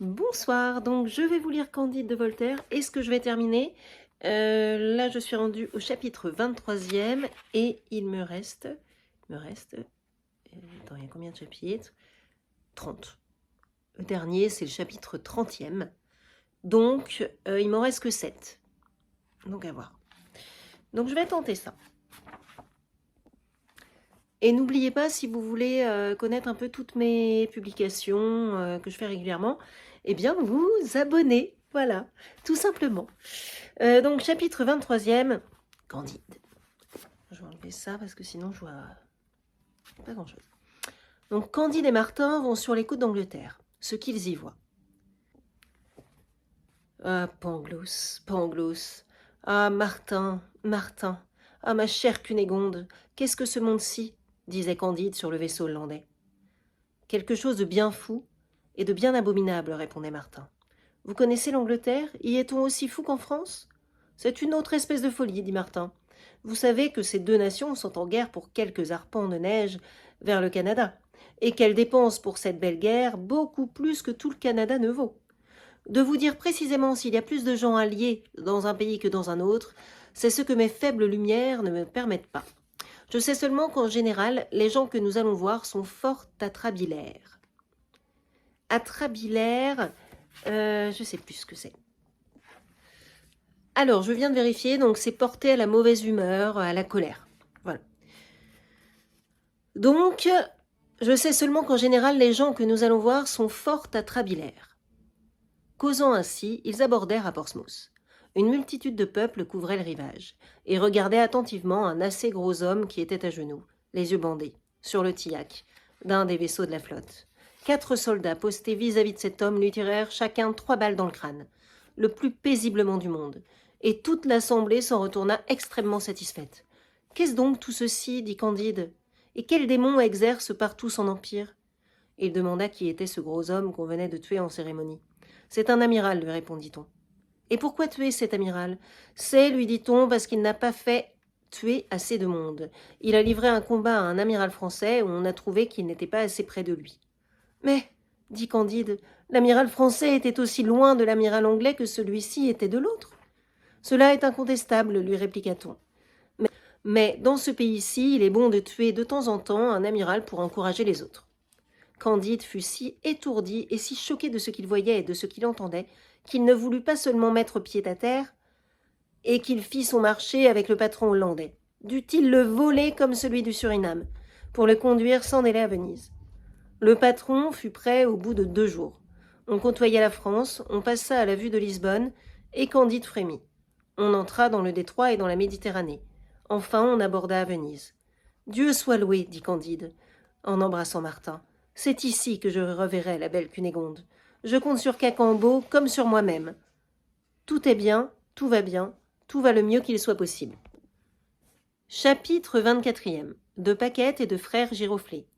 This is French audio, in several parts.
Bonsoir, donc je vais vous lire Candide de Voltaire. Est-ce que je vais terminer? Là, je suis rendue au chapitre 23e et attends, il y a combien de chapitres? 30. Le dernier, c'est le chapitre 30e. Donc, il m'en reste que 7. Donc, à voir. Donc, je vais tenter ça. Et n'oubliez pas, si vous voulez connaître un peu toutes mes publications que je fais régulièrement, eh bien, vous abonnez. Voilà, tout simplement. Donc, chapitre 23e, Candide. Je vais enlever ça parce que sinon, je vois pas grand-chose. Donc, Candide et Martin vont sur les côtes d'Angleterre. Ce qu'ils y voient. Ah, Pangloss, Pangloss. Ah, Martin, Martin. Ah, ma chère Cunégonde, qu'est-ce que ce monde-ci disait Candide sur le vaisseau hollandais. Quelque chose de bien fou et de bien abominable, répondait Martin. Vous connaissez l'Angleterre? Y est-on aussi fou qu'en France? C'est une autre espèce de folie, dit Martin. Vous savez que ces deux nations sont en guerre pour quelques arpents de neige vers le Canada, et qu'elles dépensent pour cette belle guerre beaucoup plus que tout le Canada ne vaut. De vous dire précisément s'il y a plus de gens alliés dans un pays que dans un autre, c'est ce que mes faibles lumières ne me permettent pas. Je sais seulement qu'en général, les gens que nous allons voir sont fort atrabilaires. Atrabilaire, je sais plus ce que c'est. Alors, je viens de vérifier, donc c'est porté à la mauvaise humeur, à la colère. Voilà. Donc, je sais seulement qu'en général, les gens que nous allons voir sont fort atrabilaires. Causant ainsi, ils abordèrent à Portsmouth. Une multitude de peuple couvrait le rivage, et regardait attentivement un assez gros homme qui était à genoux, les yeux bandés, sur le tillac, d'un des vaisseaux de la flotte. 4 soldats postés vis-à-vis de cet homme lui tirèrent chacun 3 balles dans le crâne, le plus paisiblement du monde, et toute l'assemblée s'en retourna extrêmement satisfaite. « Qu'est-ce donc tout ceci » dit Candide. « Et quel démon exerce partout son empire ?» Il demanda qui était ce gros homme qu'on venait de tuer en cérémonie. « C'est un amiral, lui répondit-on. Et pourquoi tuer cet amiral? C'est, lui dit-on, parce qu'il n'a pas fait tuer assez de monde. Il a livré un combat à un amiral français où on a trouvé qu'il n'était pas assez près de lui. Mais, dit Candide, l'amiral français était aussi loin de l'amiral anglais que celui-ci était de l'autre. Cela est incontestable, lui répliqua-t-on. Mais dans ce pays-ci, il est bon de tuer de temps en temps un amiral pour encourager les autres. Candide fut si étourdi et si choqué de ce qu'il voyait et de ce qu'il entendait qu'il ne voulut pas seulement mettre pied à terre et qu'il fit son marché avec le patron hollandais. Dut-il le voler comme celui du Suriname pour le conduire sans délai à Venise. Le patron fut prêt au bout de 2 jours. On côtoya la France, on passa à la vue de Lisbonne et Candide frémit. On entra dans le détroit et dans la Méditerranée. Enfin, on aborda à Venise. « Dieu soit loué, dit Candide, en embrassant Martin. C'est ici que je reverrai la belle Cunégonde. Je compte sur Cacambo comme sur moi-même. Tout est bien, tout va bien, tout va le mieux qu'il soit possible. » Chapitre 24e. De Paquette et de frères Giroflée.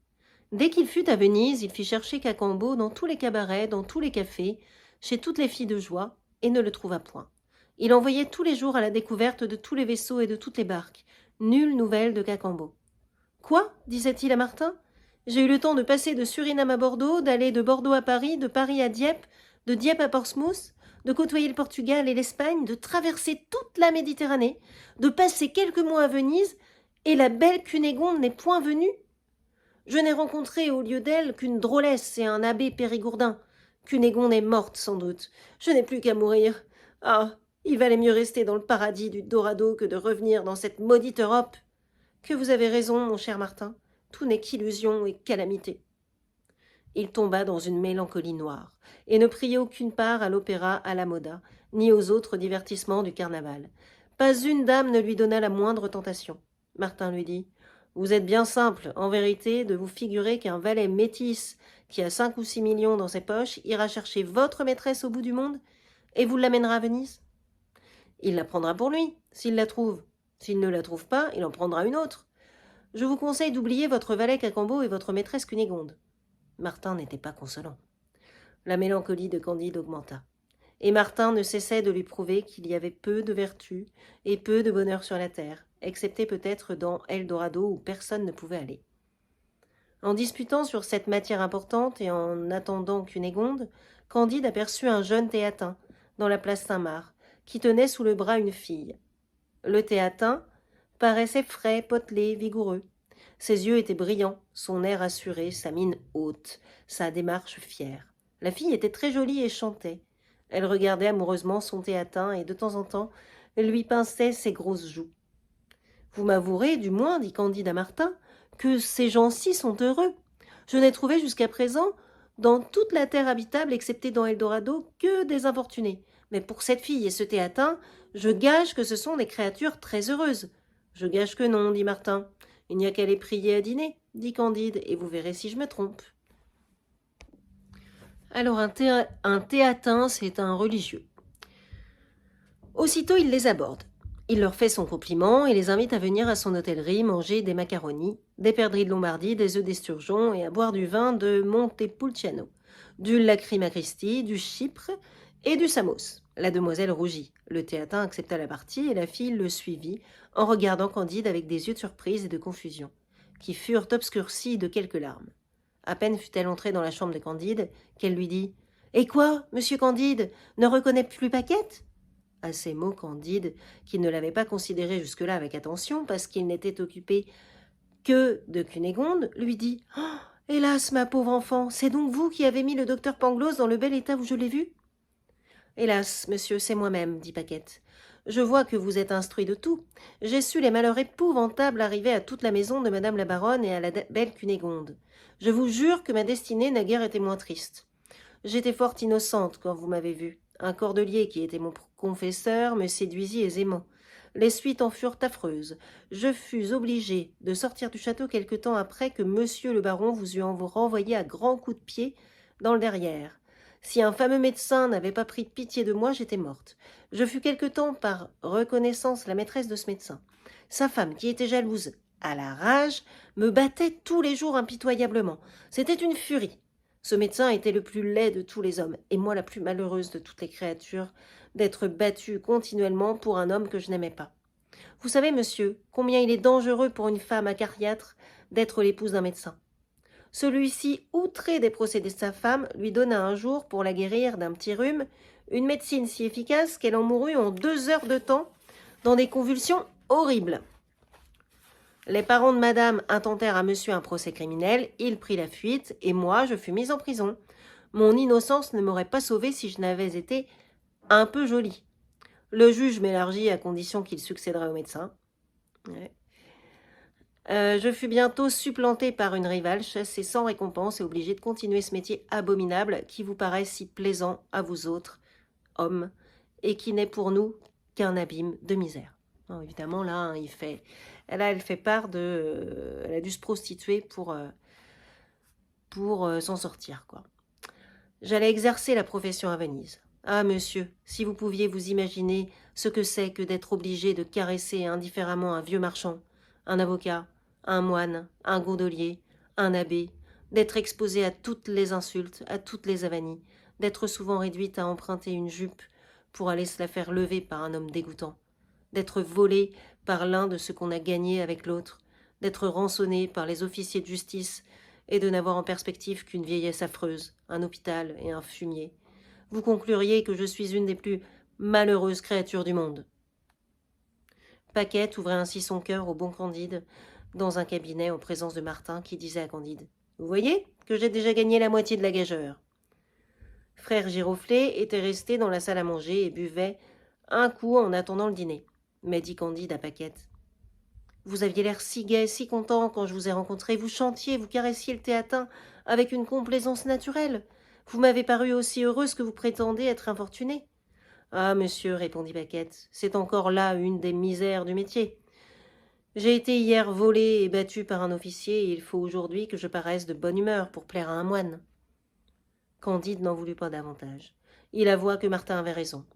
Dès qu'il fut à Venise, il fit chercher Cacambo dans tous les cabarets, dans tous les cafés, chez toutes les filles de joie, et ne le trouva point. Il envoyait tous les jours à la découverte de tous les vaisseaux et de toutes les barques. Nulle nouvelle de Cacambo. « Quoi » disait-il à Martin. « J'ai eu le temps de passer de Suriname à Bordeaux, d'aller de Bordeaux à Paris, de Paris à Dieppe, de Dieppe à Portsmouth, de côtoyer le Portugal et l'Espagne, de traverser toute la Méditerranée, de passer quelques mois à Venise, et la belle Cunégonde n'est point venue. Je n'ai rencontré au lieu d'elle qu'une drôlesse et un abbé Périgourdin. Cunégonde est morte sans doute. Je n'ai plus qu'à mourir. Ah, il valait mieux rester dans le paradis du Dorado que de revenir dans cette maudite Europe. Que vous avez raison, mon cher Martin. Tout n'est qu'illusion et calamité. » Il tomba dans une mélancolie noire, et ne prit aucune part à l'opéra à la moda, ni aux autres divertissements du carnaval. Pas une dame ne lui donna la moindre tentation. Martin lui dit « Vous êtes bien simple, en vérité, de vous figurer qu'un valet métis qui a 5 ou 6 millions dans ses poches ira chercher votre maîtresse au bout du monde et vous l'amènera à Venise. Il la prendra pour lui, s'il la trouve. S'il ne la trouve pas, il en prendra une autre. Je vous conseille d'oublier votre valet Cacambo et votre maîtresse Cunégonde. » Martin n'était pas consolant. La mélancolie de Candide augmenta. Et Martin ne cessait de lui prouver qu'il y avait peu de vertu et peu de bonheur sur la terre, excepté peut-être dans Eldorado où personne ne pouvait aller. En disputant sur cette matière importante et en attendant Cunégonde, Candide aperçut un jeune Théatin, dans la place Saint-Marc, qui tenait sous le bras une fille. Le Théatin paraissait frais, potelé, vigoureux. Ses yeux étaient brillants, son air assuré, sa mine haute, sa démarche fière. La fille était très jolie et chantait. Elle regardait amoureusement son Théatin et de temps en temps lui pinçait ses grosses joues. Vous m'avouerez, du moins, dit Candide à Martin, que ces gens-ci sont heureux. Je n'ai trouvé jusqu'à présent, dans toute la terre habitable, excepté dans Eldorado, que des infortunés. Mais pour cette fille et ce Théatin, je gage que ce sont des créatures très heureuses. Je gage que non, dit Martin. Il n'y a qu'à les prier à dîner, dit Candide, et vous verrez si je me trompe. Alors un Théatin, c'est un religieux. Aussitôt il les aborde. Il leur fait son compliment et les invite à venir à son hôtellerie manger des macaronis, des perdrix de Lombardie, des œufs d'esturgeon et à boire du vin de Montepulciano, du Lacryma Christi, du Chypre et du Samos. La demoiselle rougit. Le Théatin accepta la partie et la fille le suivit en regardant Candide avec des yeux de surprise et de confusion, qui furent obscurcis de quelques larmes. À peine fut-elle entrée dans la chambre de Candide qu'elle lui dit « Et quoi, monsieur Candide, ne reconnaît plus Paquette ?» À ces mots, Candide, qui ne l'avait pas considéré jusque-là avec attention parce qu'il n'était occupé que de Cunégonde, lui dit « Oh, hélas, ma pauvre enfant, c'est donc vous qui avez mis le docteur Pangloss dans le bel état où je l'ai vu ?»« Hélas, monsieur, c'est moi-même, dit Paquette. Je vois que vous êtes instruit de tout. J'ai su les malheurs épouvantables arriver à toute la maison de madame la baronne et à la belle Cunégonde. Je vous jure que ma destinée n'a guère été moins triste. J'étais fort innocente quand vous m'avez vue. Un cordelier qui était mon confesseur me séduisit aisément. Les suites en furent affreuses. Je fus obligée de sortir du château quelque temps après que monsieur le baron vous eût renvoyé à grands coups de pied dans le derrière. Si un fameux médecin n'avait pas pris pitié de moi, j'étais morte. Je fus quelque temps par reconnaissance la maîtresse de ce médecin. Sa femme, qui était jalouse à la rage, me battait tous les jours impitoyablement. C'était une furie. Ce médecin était le plus laid de tous les hommes, et moi la plus malheureuse de toutes les créatures, d'être battue continuellement pour un homme que je n'aimais pas. Vous savez, monsieur, combien il est dangereux pour une femme acariâtre d'être l'épouse d'un médecin. Celui-ci, outré des procédés de sa femme, lui donna un jour, pour la guérir d'un petit rhume, une médecine si efficace qu'elle en mourut en 2 heures de temps, dans des convulsions horribles. Les parents de madame intentèrent à monsieur un procès criminel, il prit la fuite, et moi, je fus mise en prison. Mon innocence ne m'aurait pas sauvée si je n'avais été un peu jolie. Le juge m'élargit à condition qu'il succéderait au médecin. Ouais. Je fus bientôt supplantée par une rivale, chassée sans récompense et obligée de continuer ce métier abominable qui vous paraît si plaisant à vous autres, hommes, et qui n'est pour nous qu'un abîme de misère. Non, évidemment, là, hein, elle fait part de... elle a dû se prostituer pour s'en sortir, quoi. J'allais exercer la profession à Venise. Ah, monsieur, si vous pouviez vous imaginer ce que c'est que d'être obligé de caresser indifféremment un vieux marchand, un avocat, un moine, un gondolier, un abbé, d'être exposé à toutes les insultes, à toutes les avanies, d'être souvent réduite à emprunter une jupe pour aller se la faire lever par un homme dégoûtant, d'être volé par l'un de ce qu'on a gagné avec l'autre, d'être rançonné par les officiers de justice et de n'avoir en perspective qu'une vieillesse affreuse, un hôpital et un fumier. Vous concluriez que je suis une des plus malheureuses créatures du monde. Paquette ouvrait ainsi son cœur au bon Candide dans un cabinet en présence de Martin qui disait à Candide « Vous voyez que j'ai déjà gagné la moitié de la gageure. » Frère Giroflée était resté dans la salle à manger et buvait un coup en attendant le dîner. Mais dit Candide à Paquette « Vous aviez l'air si gai, si content quand je vous ai rencontré. Vous chantiez, vous caressiez le Théatin avec une complaisance naturelle. Vous m'avez paru aussi heureuse que vous prétendez être infortunée. »« Ah, monsieur, répondit Paquette, c'est encore là une des misères du métier. J'ai été hier volée et battue par un officier et il faut aujourd'hui que je paraisse de bonne humeur pour plaire à un moine. » Candide n'en voulut pas davantage. Il avoua que Martin avait raison.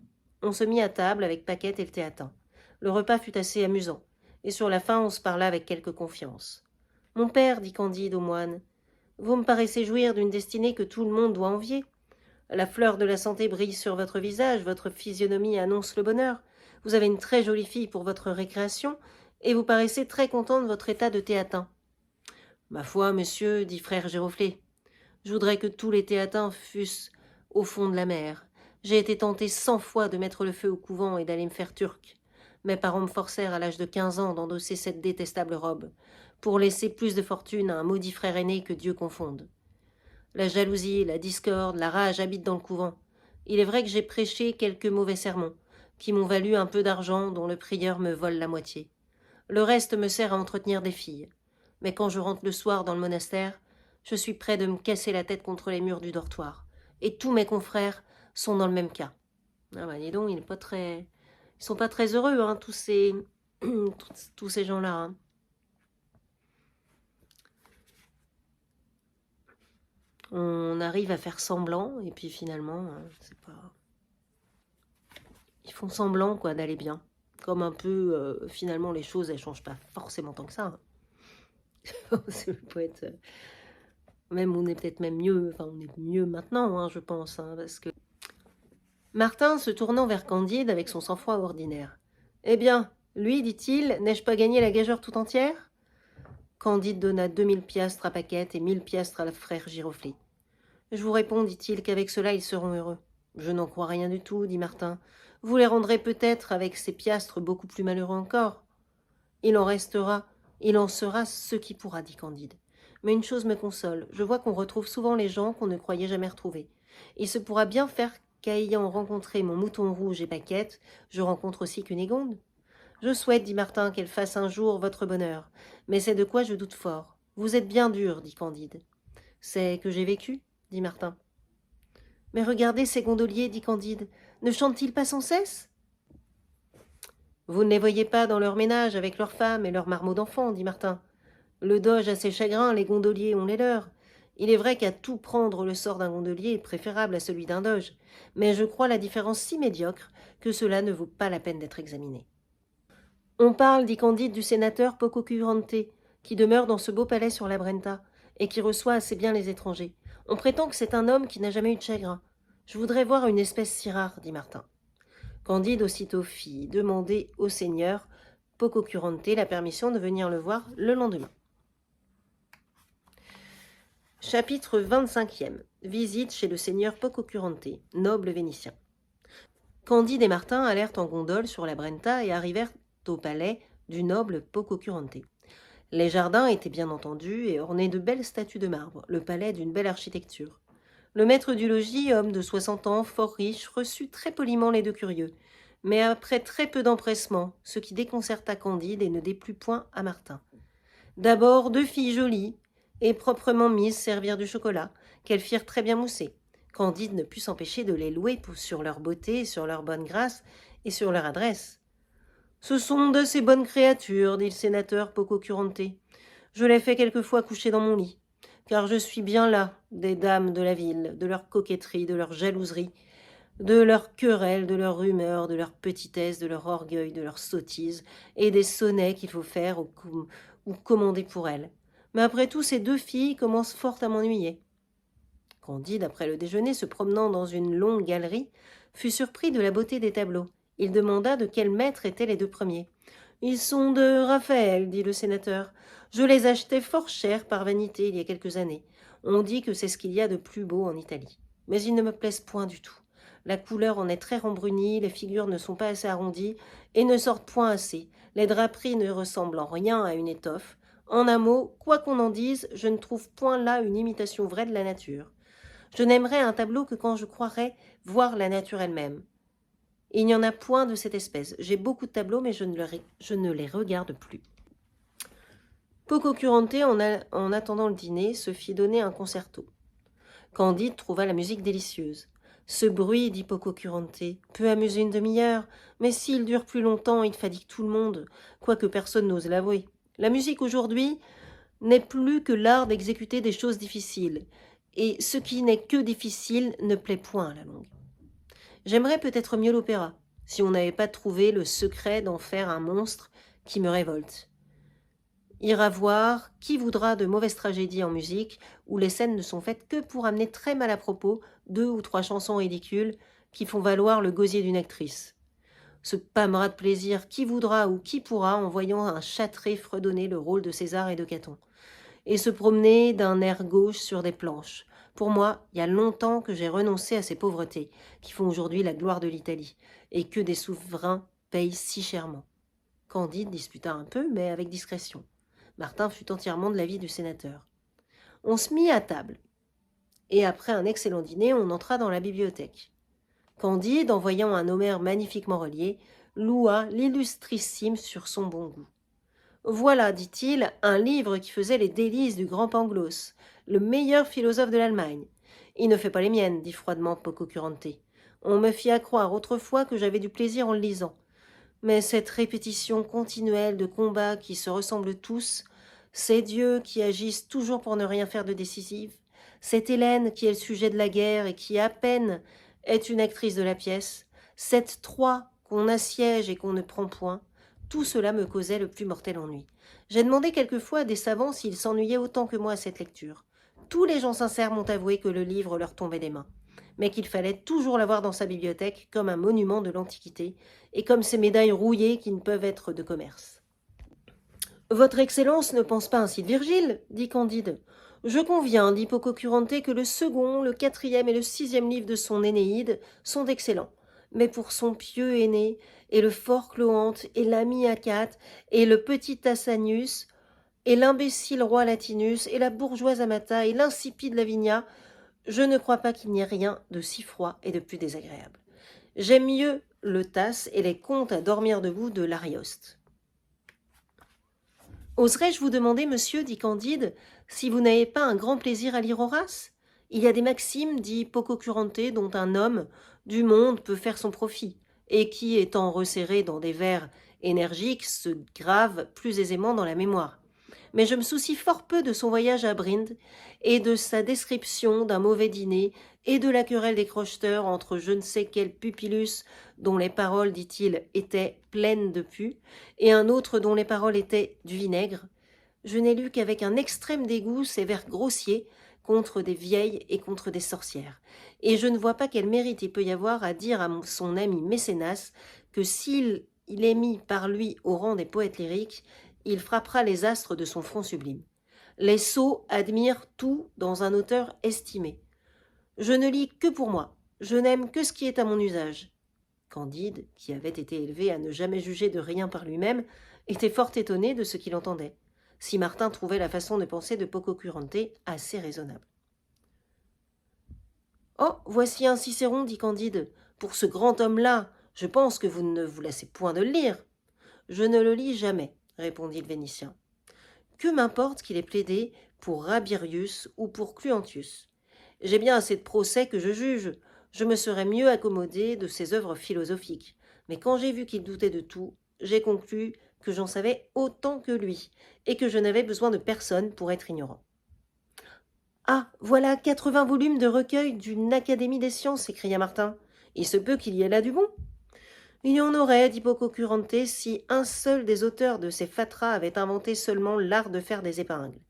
On se mit à table avec Paquette et le Théatin. Le repas fut assez amusant, et sur la fin on se parla avec quelque confiance. « Mon père, dit Candide au moine, vous me paraissez jouir d'une destinée que tout le monde doit envier. La fleur de la santé brille sur votre visage, votre physionomie annonce le bonheur. Vous avez une très jolie fille pour votre récréation, et vous paraissez très content de votre état de Théatin. » Ma foi, monsieur, dit frère Giroflée, je voudrais que tous les théatins fussent au fond de la mer. J'ai été tenté 100 fois de mettre le feu au couvent et d'aller me faire turc. Mes parents me forcèrent à l'âge de 15 ans d'endosser cette détestable robe, pour laisser plus de fortune à un maudit frère aîné que Dieu confonde. La jalousie, la discorde, la rage habitent dans le couvent. Il est vrai que j'ai prêché quelques mauvais sermons, qui m'ont valu un peu d'argent dont le prieur me vole la moitié. Le reste me sert à entretenir des filles. Mais quand je rentre le soir dans le monastère, je suis près de me casser la tête contre les murs du dortoir. Et tous mes confrères sont dans le même cas. Ah bah dis donc, ils sont pas très heureux, hein, tous ces gens-là. Hein. On arrive à faire semblant, et puis finalement, c'est pas... Ils font semblant, quoi, d'aller bien. Comme un peu, finalement, les choses, elles changent pas forcément tant que ça. Hein. Ça peut être... Même on est peut-être même mieux, enfin on est mieux maintenant, hein, je pense, hein, parce que... Martin se tournant vers Candide avec son sang-froid ordinaire. Eh bien, lui, dit-il, n'ai-je pas gagné la gageure tout entière? Candide donna 2000 piastres à Paquette et 1000 piastres à la frère Giroflée. Je vous réponds, dit-il, qu'avec cela ils seront heureux. Je n'en crois rien du tout, dit Martin. Vous les rendrez peut-être avec ces piastres beaucoup plus malheureux encore. Il en sera ce qui pourra, dit Candide. Mais une chose me console, je vois qu'on retrouve souvent les gens qu'on ne croyait jamais retrouver. Il se pourra bien faire qu'ayant rencontré mon mouton rouge et Paquette, je rencontre aussi Cunégonde. Je souhaite, dit Martin, qu'elle fasse un jour votre bonheur, mais c'est de quoi je doute fort. Vous êtes bien dur, dit Candide. C'est que j'ai vécu, dit Martin. Mais regardez ces gondoliers, dit Candide, ne chantent-ils pas sans cesse? Vous ne les voyez pas dans leur ménage avec leurs femmes et leurs marmots d'enfants, dit Martin. Le doge a ses chagrins, les gondoliers ont les leurs. Il est vrai qu'à tout prendre le sort d'un gondolier est préférable à celui d'un doge, mais je crois la différence si médiocre que cela ne vaut pas la peine d'être examiné. On parle, dit Candide, du sénateur Pococurante, qui demeure dans ce beau palais sur la Brenta, et qui reçoit assez bien les étrangers. On prétend que c'est un homme qui n'a jamais eu de chagrin. Je voudrais voir une espèce si rare, dit Martin. Candide aussitôt fit demander au seigneur Pococurante la permission de venir le voir le lendemain. Chapitre 25e. Visite chez le seigneur Pococurante, noble vénitien. Candide et Martin allèrent en gondole sur la Brenta et arrivèrent au palais du noble Pococurante. Les jardins étaient bien entendus et ornés de belles statues de marbre, le palais d'une belle architecture. Le maître du logis, homme de 60 ans, fort riche, reçut très poliment les deux curieux, mais après très peu d'empressement, ce qui déconcerta Candide et ne déplut point à Martin. D'abord, deux filles jolies et proprement mises servirent du chocolat, qu'elles firent très bien mousser. Candide ne put s'empêcher de les louer sur leur beauté, sur leur bonne grâce et sur leur adresse. « Ce sont de ces bonnes créatures, dit le sénateur Pococurante. Je les fais quelquefois coucher dans mon lit, car je suis bien là des dames de la ville, de leur coquetterie, de leur jalouserie, de leurs querelles, de leur rumeur, de leur petitesse, de leur orgueil, de leur sottise, et des sonnets qu'il faut faire ou commander pour elles. Mais après tout, ces deux filles commencent fort à m'ennuyer. » Candide, après le déjeuner, se promenant dans une longue galerie, fut surpris de la beauté des tableaux. Il demanda de quel maître étaient les deux premiers. « Ils sont de Raphaël, dit le sénateur. Je les achetai fort cher par vanité il y a quelques années. On dit que c'est ce qu'il y a de plus beau en Italie. Mais ils ne me plaisent point du tout. La couleur en est très rembrunie, les figures ne sont pas assez arrondies et ne sortent point assez. Les draperies ne ressemblent en rien à une étoffe. En un mot, quoi qu'on en dise, je ne trouve point là une imitation vraie de la nature. Je n'aimerais un tableau que quand je croirais voir la nature elle-même. Il n'y en a point de cette espèce. J'ai beaucoup de tableaux, mais je ne les regarde plus. » Pococurante, en attendant le dîner, se fit donner un concerto. Candide trouva la musique délicieuse. « Ce bruit, dit Pococurante, peut amuser une demi-heure, mais s'il dure plus longtemps, il fatigue tout le monde, quoique personne n'ose l'avouer. La musique aujourd'hui n'est plus que l'art d'exécuter des choses difficiles, et ce qui n'est que difficile ne plaît point à la longue. J'aimerais peut-être mieux l'opéra, si on n'avait pas trouvé le secret d'en faire un monstre qui me révolte. Ira voir qui voudra de mauvaises tragédies en musique, où les scènes ne sont faites que pour amener très mal à propos 2 ou 3 chansons ridicules qui font valoir le gosier d'une actrice. Se pâmera de plaisir qui voudra ou qui pourra en voyant un châtré fredonner le rôle de César et de Caton. et se promener d'un air gauche sur des planches. Pour moi, il y a longtemps que j'ai renoncé à ces pauvretés qui font aujourd'hui la gloire de l'Italie, et que des souverains payent si chèrement. Candide disputa un peu, mais avec discrétion. Martin fut entièrement de l'avis du sénateur. On se mit à table, et après un excellent dîner, on entra dans la bibliothèque. Candide, en voyant un Homère magnifiquement relié, loua l'illustrissime sur son bon goût. Voilà, dit-il, un livre qui faisait les délices du grand Pangloss, le meilleur philosophe de l'Allemagne. Il ne fait pas les miennes, dit froidement Pococurante. On me fit accroire autrefois que j'avais du plaisir en le lisant. Mais cette répétition continuelle de combats qui se ressemblent tous, ces dieux qui agissent toujours pour ne rien faire de décisif, cette Hélène qui est le sujet de la guerre et qui à peine est une actrice de la pièce, cette Troie qu'on assiège et qu'on ne prend point, tout cela me causait le plus mortel ennui. J'ai demandé quelquefois à des savants s'ils s'ennuyaient autant que moi à cette lecture. Tous les gens sincères m'ont avoué que le livre leur tombait des mains, mais qu'il fallait toujours l'avoir dans sa bibliothèque comme un monument de l'Antiquité, et comme ces médailles rouillées qui ne peuvent être de commerce. « Votre Excellence ne pense pas ainsi de Virgile, dit Candide. Je conviens, dit Pococurante, que le second, le quatrième et le sixième livre de son Énéide sont excellents. Mais pour son pieux aîné, et le fort Cloanthe, et l'ami Acate, et le petit Asanius, et l'imbécile roi Latinus, et la bourgeoise Amata, et l'insipide Lavinia, je ne crois pas qu'il n'y ait rien de si froid et de plus désagréable. J'aime mieux le Tasse et les contes à dormir debout de l'Arioste. Oserais-je vous demander, monsieur, dit Candide, si vous n'avez pas un grand plaisir à lire Horace? Il y a des maximes, dit Pococurante, dont un homme du monde peut faire son profit, et qui, étant resserrés dans des vers énergiques, se gravent plus aisément dans la mémoire. Mais je me soucie fort peu de son voyage à Brinde et de sa description d'un mauvais dîner et de la querelle des crocheteurs entre je ne sais quel pupillus dont les paroles, dit-il, étaient pleines de pu, et un autre dont les paroles étaient du vinaigre. Je n'ai lu qu'avec un extrême dégoût ces vers grossiers contre des vieilles et contre des sorcières, et je ne vois pas quel mérite il peut y avoir à dire à son ami Mécénas que s'il est mis par lui au rang des poètes lyriques, il frappera les astres de son front sublime. Les sots admirent tout dans un auteur estimé. Je ne lis que pour moi, je n'aime que ce qui est à mon usage. Candide, qui avait été élevé à ne jamais juger de rien par lui-même, était fort étonné de ce qu'il entendait, si Martin trouvait la façon de penser de Pococurante assez raisonnable. « Oh, voici un Cicéron, dit Candide. Pour ce grand homme-là, je pense que vous ne vous laissez point de le lire. »« Je ne le lis jamais, » répondit le Vénitien. « Que m'importe qu'il ait plaidé pour Rabirius ou pour Cluantius. J'ai bien assez de procès que je juge. Je me serais mieux accommodé de ses œuvres philosophiques. Mais quand j'ai vu qu'il doutait de tout, j'ai conclu que j'en savais autant que lui, et que je n'avais besoin de personne pour être ignorant. »« Ah, voilà 80 volumes de recueils d'une Académie des sciences, s'écria Martin. Il se peut qu'il y ait là du bon. »« Il y en aurait, dit Pococurante, si un seul des auteurs de ces fatras avait inventé seulement l'art de faire des épingles.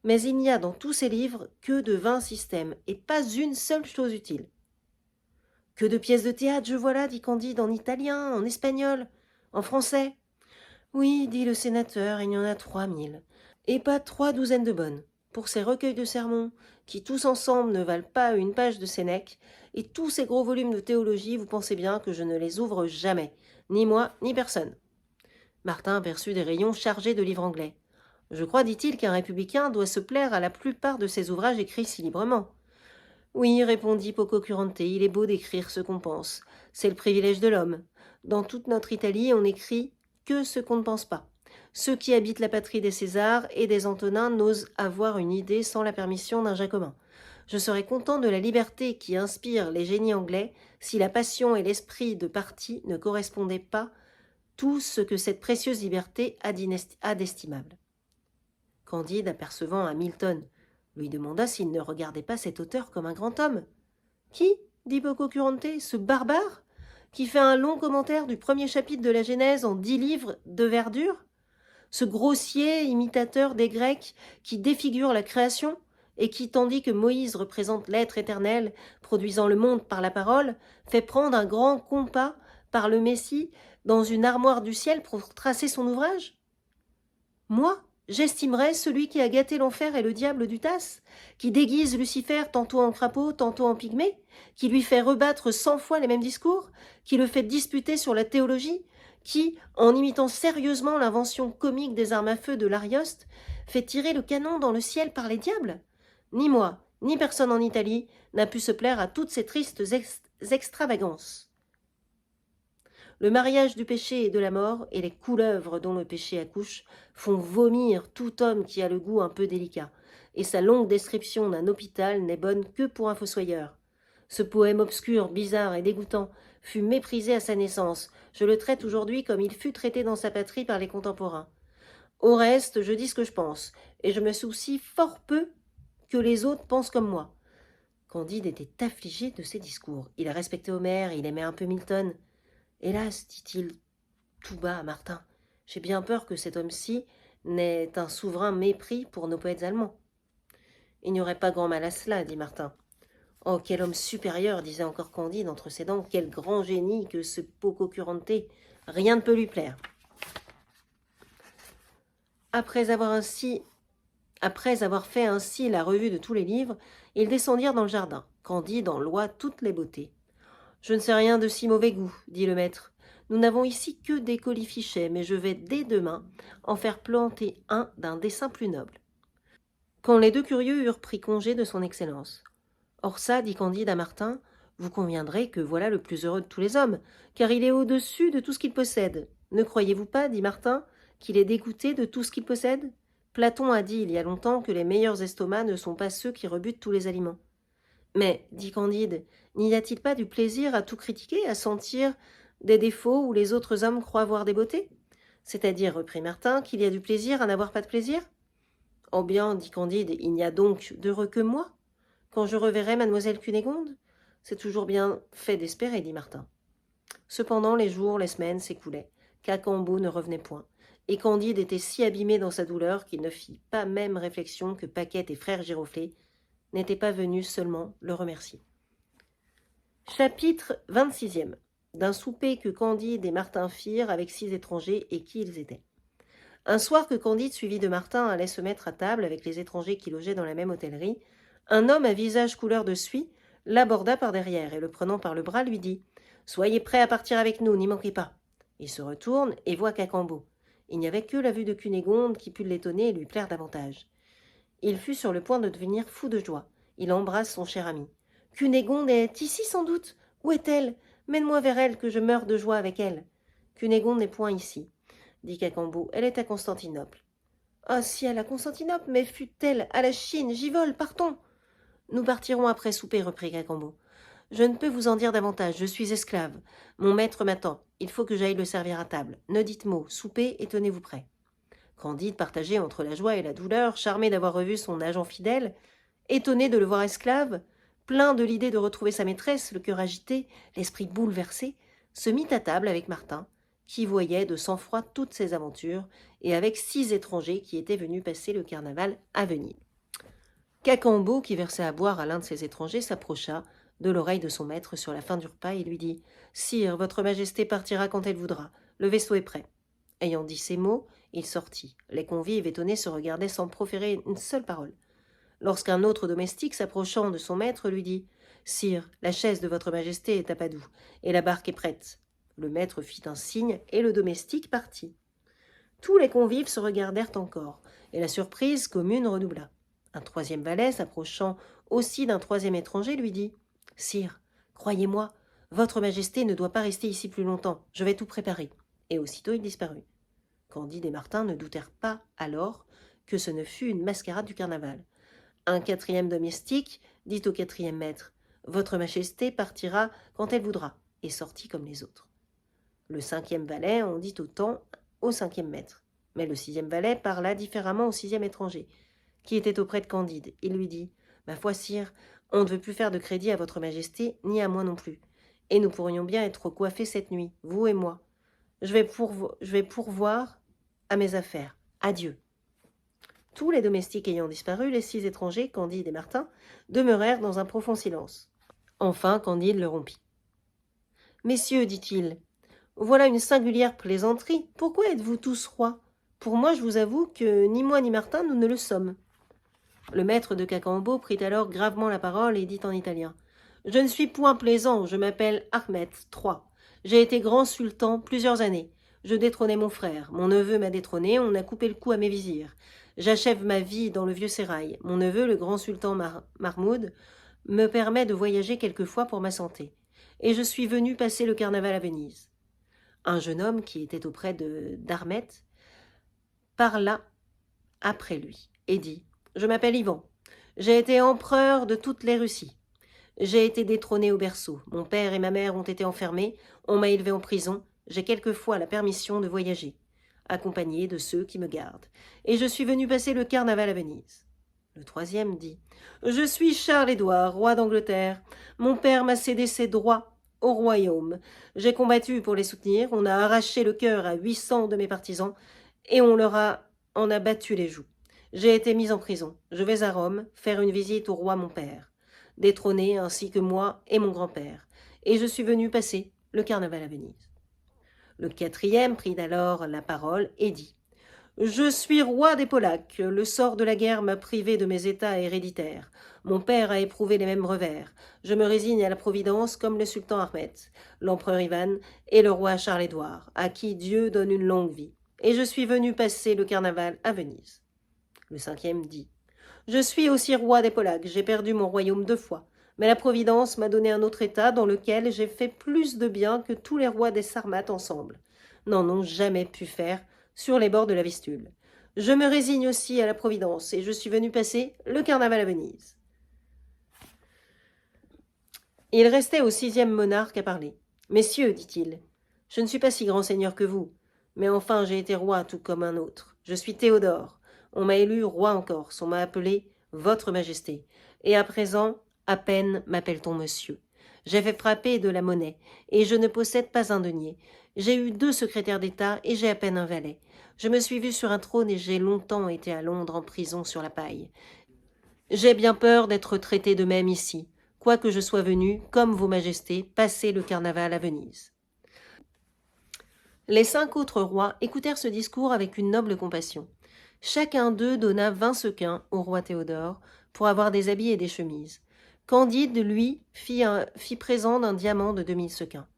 Mais il n'y a dans tous ces livres que de 20 systèmes, et pas une seule chose utile. »« Que de pièces de théâtre, je vois là, dit Candide, en italien, en espagnol, en français. »« Oui, dit le sénateur, il y en a 3000, et pas 3 douzaines de bonnes. Pour ces recueils de sermons, qui tous ensemble ne valent pas une page de Sénèque, et tous ces gros volumes de théologie, vous pensez bien que je ne les ouvre jamais, ni moi, ni personne. » Martin aperçut des rayons chargés de livres anglais. « Je crois, dit-il, qu'un républicain doit se plaire à la plupart de ses ouvrages écrits si librement. »« Oui, répondit Pococurante, il est beau d'écrire ce qu'on pense. C'est le privilège de l'homme. Dans toute notre Italie, on n'écrit que ce qu'on ne pense pas. Ceux qui habitent la patrie des Césars et des Antonins n'osent avoir une idée sans la permission d'un Jacobin. Je serais content de la liberté qui inspire les génies anglais si la passion et l'esprit de parti ne correspondaient pas tout ce que cette précieuse liberté a d'estimable. » Candide, apercevant un Milton, lui demanda s'il ne regardait pas cet auteur comme un grand homme. « Qui » dit Pococurante, « ce barbare qui fait un long commentaire du premier chapitre de la Genèse en 10 livres de verdure, ce grossier imitateur des Grecs qui défigure la création et qui, tandis que Moïse représente l'être éternel produisant le monde par la parole, fait prendre un grand compas par le Messie dans une armoire du ciel pour tracer son ouvrage? Moi, J'estimerais celui qui a gâté l'enfer et le diable du Tasse, qui déguise Lucifer tantôt en crapaud, tantôt en pygmée, qui lui fait rebattre 100 fois les mêmes discours, qui le fait disputer sur la théologie, qui, en imitant sérieusement l'invention comique des armes à feu de l'Arioste, fait tirer le canon dans le ciel par les diables. Ni moi, ni personne en Italie n'a pu se plaire à toutes ces tristes extravagances. Le mariage du péché et de la mort et les couleuvres dont le péché accouche font vomir tout homme qui a le goût un peu délicat, et sa longue description d'un hôpital n'est bonne que pour un fossoyeur. Ce poème obscur, bizarre et dégoûtant fut méprisé à sa naissance. Je le traite aujourd'hui comme il fut traité dans sa patrie par les contemporains. Au reste, je dis ce que je pense, et je me soucie fort peu que les autres pensent comme moi. Candide était affligé de ces discours. Il respectait Homère, il aimait un peu Milton. Hélas, dit-il tout bas à Martin, j'ai bien peur que cet homme-ci n'ait un souverain mépris pour nos poètes allemands. Il n'y aurait pas grand mal à cela, dit Martin. Oh, quel homme supérieur, disait encore Candide entre ses dents, quel grand génie que ce Pococurante, rien ne peut lui plaire. Après avoir fait ainsi la revue de tous les livres, ils descendirent dans le jardin. Candide en loua toutes les beautés. Je ne sais rien de si mauvais goût, dit le maître. Nous n'avons ici que des colifichets, mais je vais dès demain en faire planter un d'un dessin plus noble. Quand les deux curieux eurent pris congé de son excellence. Or ça, dit Candide à Martin, vous conviendrez que voilà le plus heureux de tous les hommes, car il est au-dessus de tout ce qu'il possède. Ne croyez-vous pas, dit Martin, qu'il est dégoûté de tout ce qu'il possède? Platon a dit il y a longtemps que les meilleurs estomacs ne sont pas ceux qui rebutent tous les aliments. Mais, dit Candide, n'y a-t-il pas du plaisir à tout critiquer, à sentir des défauts où les autres hommes croient voir des beautés? C'est-à-dire, reprit Martin, qu'il y a du plaisir à n'avoir pas de plaisir? Oh bien, dit Candide, il n'y a donc d'heureux que moi, quand je reverrai mademoiselle Cunégonde? C'est toujours bien fait d'espérer, dit Martin. Cependant, les jours, les semaines s'écoulaient. Cacambo ne revenait point, et Candide était si abîmé dans sa douleur qu'il ne fit pas même réflexion que Paquette et frère Giroflée n'étaient pas venus seulement le remercier. Chapitre 26e. D'un souper que Candide et Martin firent avec 6 étrangers et qui ils étaient. Un soir que Candide, suivi de Martin, allait se mettre à table avec les étrangers qui logeaient dans la même hôtellerie, un homme à visage couleur de suie l'aborda par derrière et, le prenant par le bras, lui dit « Soyez prêts à partir avec nous, n'y manquez pas !» Il se retourne et voit Cacambo. Il n'y avait que la vue de Cunégonde qui put l'étonner et lui plaire davantage. Il fut sur le point de devenir fou de joie. Il embrasse son cher ami. « Cunégonde est ici sans doute. Où est-elle? Mène-moi vers elle, que je meure de joie avec elle. »« Cunégonde n'est point ici, dit Cacambo. Elle est à Constantinople. »« Ah, si elle à Constantinople, mais fût-elle à la Chine? J'y vole, partons !»« Nous partirons après souper, reprit Cacambo. Je ne peux vous en dire davantage, je suis esclave. Mon maître m'attend. Il faut que j'aille le servir à table. Ne dites mot, soupez et tenez-vous prêt. Candide, partagé entre la joie et la douleur, charmé d'avoir revu son agent fidèle, étonné de le voir esclave, plein de l'idée de retrouver sa maîtresse, le cœur agité, l'esprit bouleversé, se mit à table avec Martin, qui voyait de sang-froid toutes ses aventures, et avec 6 étrangers qui étaient venus passer le carnaval à Venise. Cacambo, qui versait à boire à l'un de ces étrangers, s'approcha de l'oreille de son maître sur la fin du repas et lui dit « Sire, votre majesté partira quand elle voudra. Le vaisseau est prêt. » Ayant dit ces mots, il sortit. Les convives, étonnés, se regardaient sans proférer une seule parole. Lorsqu'un autre domestique, s'approchant de son maître, lui dit « Sire, la chaise de votre majesté est à Padoue, et la barque est prête. » Le maître fit un signe, et le domestique partit. Tous les convives se regardèrent encore, et la surprise commune redoubla. Un 3e valet, s'approchant aussi d'un 3e étranger, lui dit « Sire, croyez-moi, votre majesté ne doit pas rester ici plus longtemps, je vais tout préparer. » Et aussitôt il disparut. Candide et Martin ne doutèrent pas alors que ce ne fût une mascarade du carnaval. Un 4e domestique dit au 4e maître « Votre majesté partira quand elle voudra » et sortit comme les autres. Le 5e valet en dit autant au 5e maître. Mais le 6e valet parla différemment au 6e étranger, qui était auprès de Candide. Il lui dit « Ma foi, sire, on ne veut plus faire de crédit à votre majesté, ni à moi non plus. Et nous pourrions bien être coiffés cette nuit, vous et moi. Je vais pourvoir à mes affaires. Adieu. » Tous les domestiques ayant disparu, les 6 étrangers, Candide et Martin, demeurèrent dans un profond silence. Enfin, Candide le rompit. « Messieurs, dit-il, voilà une singulière plaisanterie. Pourquoi êtes-vous tous rois? Pour moi, je vous avoue que ni moi ni Martin, nous ne le sommes. » Le maître de Cacambo prit alors gravement la parole et dit en italien. « Je ne suis point plaisant, je m'appelle Ahmed III. J'ai été grand sultan plusieurs années. Je détrônais mon frère, mon neveu m'a détrôné, on a coupé le cou à mes vizirs. J'achève ma vie dans le vieux sérail. Mon neveu, le grand sultan Mahmoud, me permet de voyager quelquefois pour ma santé. Et je suis venu passer le carnaval à Venise. » Un jeune homme qui était auprès d'Ahmed parla après lui et dit « Je m'appelle Ivan. J'ai été empereur de toutes les Russies. J'ai été détrôné au berceau. Mon père et ma mère ont été enfermés. On m'a élevé en prison. J'ai quelquefois la permission de voyager, accompagné de ceux qui me gardent. Et je suis venu passer le carnaval à Venise. » Le troisième dit « Je suis Charles-Édouard, roi d'Angleterre. Mon père m'a cédé ses droits au royaume. J'ai combattu pour les soutenir. On a arraché le cœur à 800 de mes partisans et on en a battu les joues. J'ai été mis en prison. Je vais à Rome faire une visite au roi mon père, détrôné ainsi que moi et mon grand-père, et je suis venu passer le carnaval à Venise. » Le quatrième prit alors la parole et dit « Je suis roi des Polaques. Le sort de la guerre m'a privé de mes états héréditaires. Mon père a éprouvé les mêmes revers. Je me résigne à la providence comme le sultan Ahmed, l'empereur Ivan et le roi Charles-Édouard, à qui Dieu donne une longue vie. Et je suis venu passer le carnaval à Venise. » Le cinquième dit « Je suis aussi roi des Polaques. J'ai perdu mon royaume 2 fois. Mais la Providence m'a donné un autre état dans lequel j'ai fait plus de bien que tous les rois des Sarmates ensemble n'en ont jamais pu faire sur les bords de la Vistule. Je me résigne aussi à la Providence et je suis venu passer le carnaval à Venise. » Il restait au 6e monarque à parler. « Messieurs, dit-il, je ne suis pas si grand seigneur que vous, mais enfin j'ai été roi tout comme un autre. Je suis Théodore. On m'a élu roi en Corse, on m'a appelé Votre Majesté. Et à présent, à peine m'appelle-t-on monsieur. J'ai fait frapper de la monnaie, et je ne possède pas un denier. J'ai eu 2 secrétaires d'État, et j'ai à peine un valet. Je me suis vu sur un trône, et j'ai longtemps été à Londres en prison sur la paille. J'ai bien peur d'être traité de même ici, quoique je sois venu, comme vos majestés, passer le carnaval à Venise. » Les 5 autres rois écoutèrent ce discours avec une noble compassion. Chacun d'eux donna 20 sequins au roi Théodore pour avoir des habits et des chemises. Candide, lui, fit présent d'un diamant de 2000 sequins.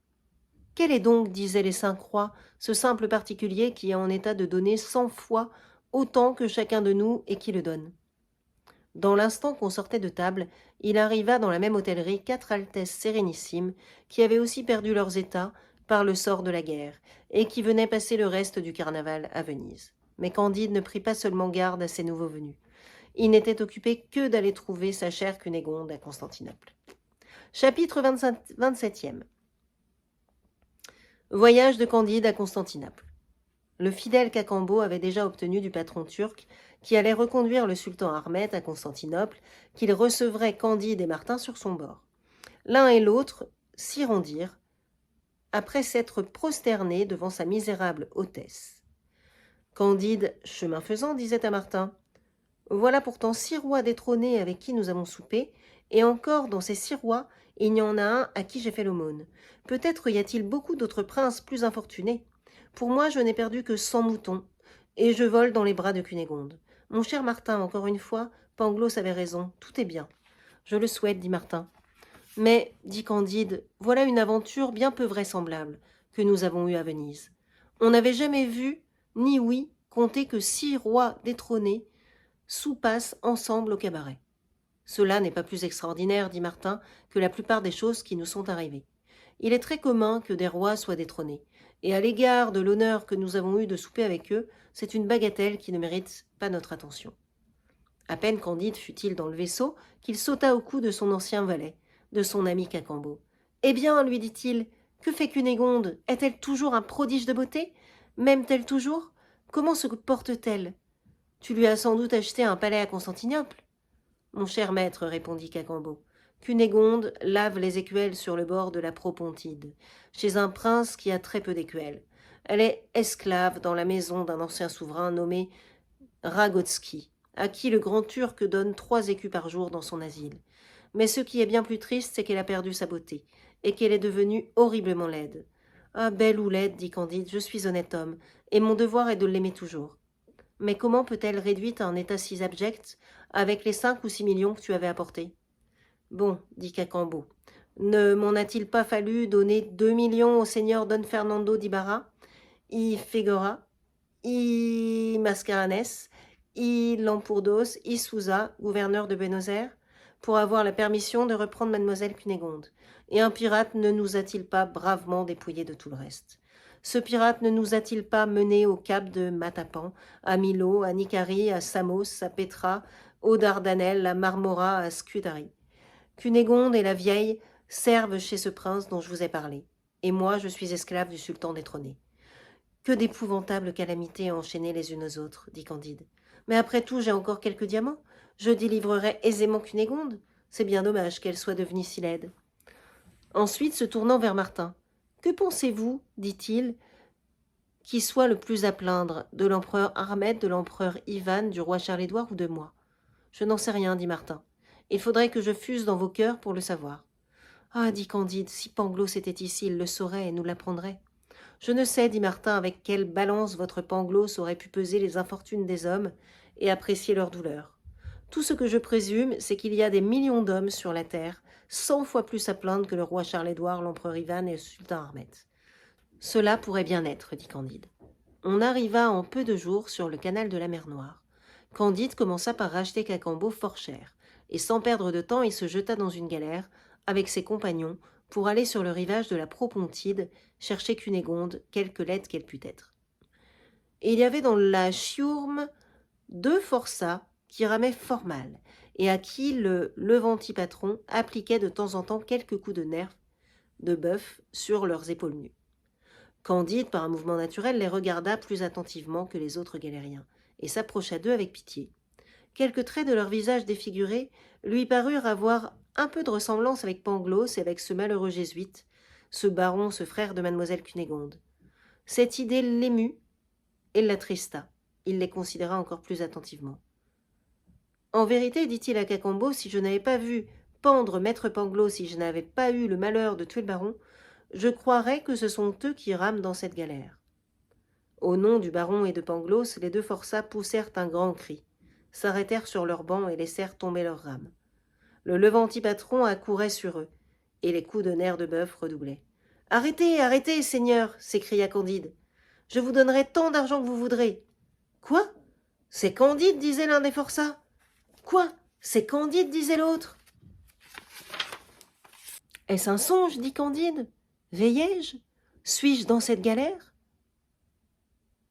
« Quel est donc, disaient les 5 rois, ce simple particulier qui est en état de donner 100 fois autant que chacun de nous et qui le donne ?» Dans l'instant qu'on sortait de table, il arriva dans la même hôtellerie 4 altesses sérénissimes qui avaient aussi perdu leurs états par le sort de la guerre et qui venaient passer le reste du carnaval à Venise. Mais Candide ne prit pas seulement garde à ces nouveaux venus. Il n'était occupé que d'aller trouver sa chère Cunégonde à Constantinople. Chapitre 27e. Voyage de Candide à Constantinople. Le fidèle Cacambo avait déjà obtenu du patron turc qui allait reconduire le sultan Ahmed à Constantinople, qu'il recevrait Candide et Martin sur son bord. L'un et l'autre s'y rendirent, après s'être prosternés devant sa misérable hôtesse. Candide, chemin faisant, disait à Martin « Voilà pourtant 6 rois détrônés avec qui nous avons soupé, et encore dans ces 6 rois, il y en a un à qui j'ai fait l'aumône. Peut-être y a-t-il beaucoup d'autres princes plus infortunés. Pour moi, je n'ai perdu que 100 moutons, et je vole dans les bras de Cunégonde. Mon cher Martin, encore une fois, Pangloss avait raison, tout est bien. »« Je le souhaite, dit Martin. »« Mais, dit Candide, voilà une aventure bien peu vraisemblable que nous avons eue à Venise. On n'avait jamais vu, ni ouï, compter que 6 rois détrônés soupassent ensemble au cabaret. »« Cela n'est pas plus extraordinaire, dit Martin, que la plupart des choses qui nous sont arrivées. Il est très commun que des rois soient détrônés, et à l'égard de l'honneur que nous avons eu de souper avec eux, c'est une bagatelle qui ne mérite pas notre attention. » À peine Candide fut-il dans le vaisseau qu'il sauta au cou de son ancien valet, de son ami Cacambo. « Eh bien, lui dit-il, que fait Cunégonde? Est-elle toujours un prodige de beauté? M'aime-t-elle toujours? Comment se porte-t-elle? Tu lui as sans doute acheté un palais à Constantinople? » « Mon cher maître, répondit Cacambo, Cunégonde lave les écuelles sur le bord de la Propontide, chez un prince qui a très peu d'écuelles. Elle est esclave dans la maison d'un ancien souverain nommé Ragotski, à qui le grand Turc donne 3 écus par jour dans son asile. Mais ce qui est bien plus triste, c'est qu'elle a perdu sa beauté, et qu'elle est devenue horriblement laide. « Ah, belle ou laide, dit Candide, je suis honnête homme, et mon devoir est de l'aimer toujours. Mais comment peut-elle réduite à un état si abject avec les 5 ou 6 millions que tu avais apportés? Bon, dit Cacambo, ne m'en a-t-il pas fallu donner 2 millions au seigneur Don Fernando d'Ibarra, y Figueroa, y Mascarenhas, y Lampourdos, y Souza, gouverneur de Buenos Aires, pour avoir la permission de reprendre mademoiselle Cunégonde. Et un pirate ne nous a-t-il pas bravement dépouillés de tout le reste? Ce pirate ne nous a-t-il pas menés au cap de Matapan, à Milo, à Nicari, à Samos, à Petra, aux Dardanelles, à Marmora, à Scutari? Cunégonde et la vieille servent chez ce prince dont je vous ai parlé, et moi je suis esclave du sultan détrôné. Que d'épouvantables calamités enchaînées les unes aux autres, dit Candide. Mais après tout, j'ai encore quelques diamants. Je délivrerai aisément Cunégonde. C'est bien dommage qu'elle soit devenue si laide. Ensuite, se tournant vers Martin. Que pensez-vous, dit-il, qui soit le plus à plaindre, de l'empereur Ahmed, de l'empereur Ivan, du roi Charles-Édouard ou de moi? Je n'en sais rien, dit Martin. Il faudrait que je fuse dans vos cœurs pour le savoir. Ah, dit Candide, si Pangloss était ici, il le saurait et nous l'apprendrait. Je ne sais, dit Martin, avec quelle balance votre Pangloss aurait pu peser les infortunes des hommes et apprécier leur douleur. Tout ce que je présume, c'est qu'il y a des millions d'hommes sur la terre, 100 fois plus à plaindre que le roi Charles-Édouard, l'empereur Ivan et le sultan Ahmed. Cela pourrait bien être, dit Candide. On arriva en peu de jours sur le canal de la mer Noire. Candide commença par racheter Cacambo fort cher, et sans perdre de temps, il se jeta dans une galère, avec ses compagnons, pour aller sur le rivage de la Propontide, chercher Cunégonde, quelque laide qu'elle pût être. Et il y avait dans la Chiourme 2 forçats qui ramaient fort mal, et à qui le levanti-patron appliquait de temps en temps quelques coups de nerf de bœuf sur leurs épaules nues. Candide, par un mouvement naturel, les regarda plus attentivement que les autres galériens, et s'approcha d'eux avec pitié. Quelques traits de leur visage défiguré lui parurent avoir un peu de ressemblance avec Pangloss et avec ce malheureux jésuite, ce baron, ce frère de mademoiselle Cunégonde. Cette idée l'émut et l'attrista. Il les considéra encore plus attentivement. En vérité, dit-il à Cacambo, si je n'avais pas vu pendre maître Pangloss, si je n'avais pas eu le malheur de tuer le baron, je croirais que ce sont eux qui rament dans cette galère. Au nom du baron et de Pangloss, les 2 forçats poussèrent un grand cri, s'arrêtèrent sur leurs bancs et laissèrent tomber leurs rames. Le levanti-patron accourait sur eux, et les coups de nerfs de bœuf redoublaient. « Arrêtez, arrêtez, seigneur !» s'écria Candide. « Je vous donnerai tant d'argent que vous voudrez. »« Quoi ? C'est Candide » disait l'un des forçats. « Quoi ? C'est Candide » disait l'autre. « Est-ce un songe » dit Candide. « Veillais-je ? Suis-je dans cette galère ?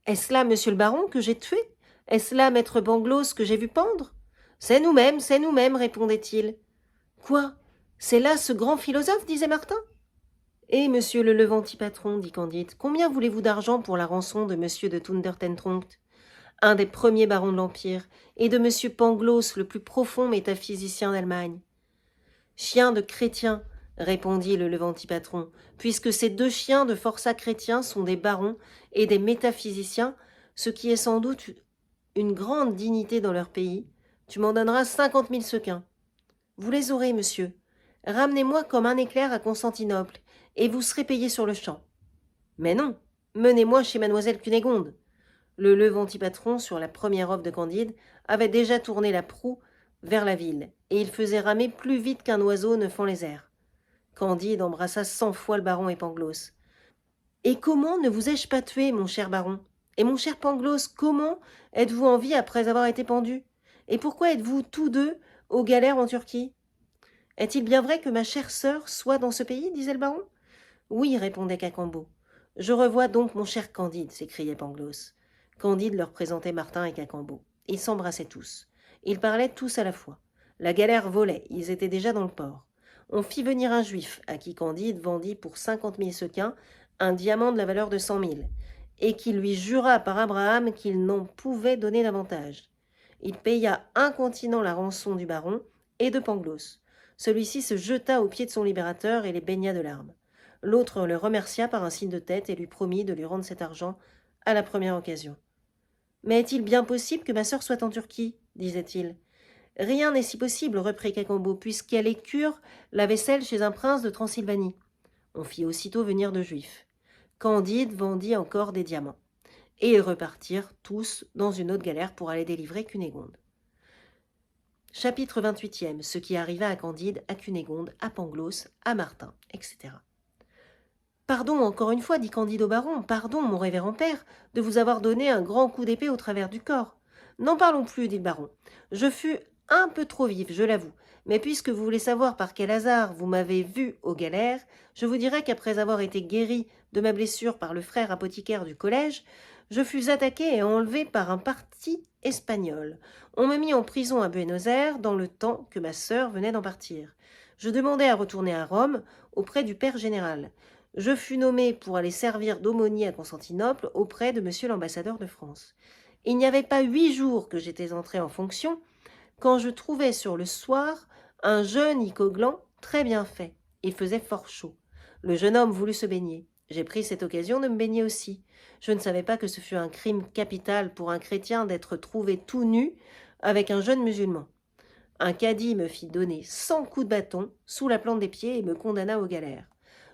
Est-ce là, monsieur le baron, que j'ai tué? Est-ce là, maître Pangloss, que j'ai vu pendre? C'est nous-mêmes, répondait-il. Quoi? C'est là ce grand philosophe, disait Martin. Eh, monsieur le levanti-patron, dit Candide, combien voulez-vous d'argent pour la rançon de monsieur de Thundertentronckh, un des premiers barons de l'Empire, et de monsieur Pangloss, le plus profond métaphysicien d'Allemagne? Chien de chrétien, répondit le levanti-patron, puisque ces 2 chiens de forçats chrétiens sont des barons et des métaphysiciens, ce qui est sans doute une grande dignité dans leur pays, tu m'en donneras 50 000 sequins. Vous les aurez, monsieur. Ramenez-moi comme un éclair à Constantinople, et vous serez payé sur le champ. Mais non, menez-moi chez mademoiselle Cunégonde. Le levanti-patron, sur la première offre de Candide, avait déjà tourné la proue vers la ville, et il faisait ramer plus vite qu'un oiseau ne fend les airs. Candide embrassa 100 fois le baron et Pangloss. « Et comment ne vous ai-je pas tué, mon cher baron? Et mon cher Pangloss, comment êtes-vous en vie après avoir été pendu? Et pourquoi êtes-vous tous 2 aux galères en Turquie? Est-il bien vrai que ma chère sœur soit dans ce pays ?» disait le baron. « Oui, répondait Cacambo. Je revois donc mon cher Candide, s'écriait Pangloss. Candide leur présentait Martin et Cacambo. Ils s'embrassaient tous. Ils parlaient tous à la fois. La galère volait, ils étaient déjà dans le port. On fit venir un juif, à qui Candide vendit pour 50 000 sequins un diamant de la valeur de 100 000, et qui lui jura par Abraham qu'il n'en pouvait donner davantage. Il paya incontinent la rançon du baron et de Pangloss. Celui-ci se jeta aux pieds de son libérateur et les baigna de larmes. L'autre le remercia par un signe de tête et lui promit de lui rendre cet argent à la première occasion. « Mais est-il bien possible que ma sœur soit en Turquie ?» disait-il. « Rien n'est si possible, reprit Cacambo, puisqu'elle écure la vaisselle chez un prince de Transylvanie. » On fit aussitôt venir 2 juifs. Candide vendit encore des diamants. et ils repartirent tous dans une autre galère pour aller délivrer Cunégonde. Chapitre 28e. Ce qui arriva à Candide, à Cunégonde, à Pangloss, à Martin, etc. Pardon, encore une fois, dit Candide au baron, pardon, mon révérend père, de vous avoir donné un grand coup d'épée au travers du corps. N'en parlons plus, dit le baron. Je fus un peu trop vif, je l'avoue, mais puisque vous voulez savoir par quel hasard vous m'avez vu aux galères, je vous dirai qu'après avoir été guéri de ma blessure par le frère apothicaire du collège, je fus attaqué et enlevé par un parti espagnol. On me mit en prison à Buenos Aires dans le temps que ma sœur venait d'en partir. Je demandai à retourner à Rome auprès du père général. Je fus nommé pour aller servir d'aumônier à Constantinople auprès de monsieur l'ambassadeur de France. Il n'y avait pas 8 jours que j'étais entré en fonction quand je trouvai sur le soir un jeune icoglan très bien fait. Il faisait fort chaud. Le jeune homme voulut se baigner. J'ai pris cette occasion de me baigner aussi. Je ne savais pas que ce fut un crime capital pour un chrétien d'être trouvé tout nu avec un jeune musulman. Un cadi me fit donner 100 coups de bâton sous la plante des pieds et me condamna aux galères.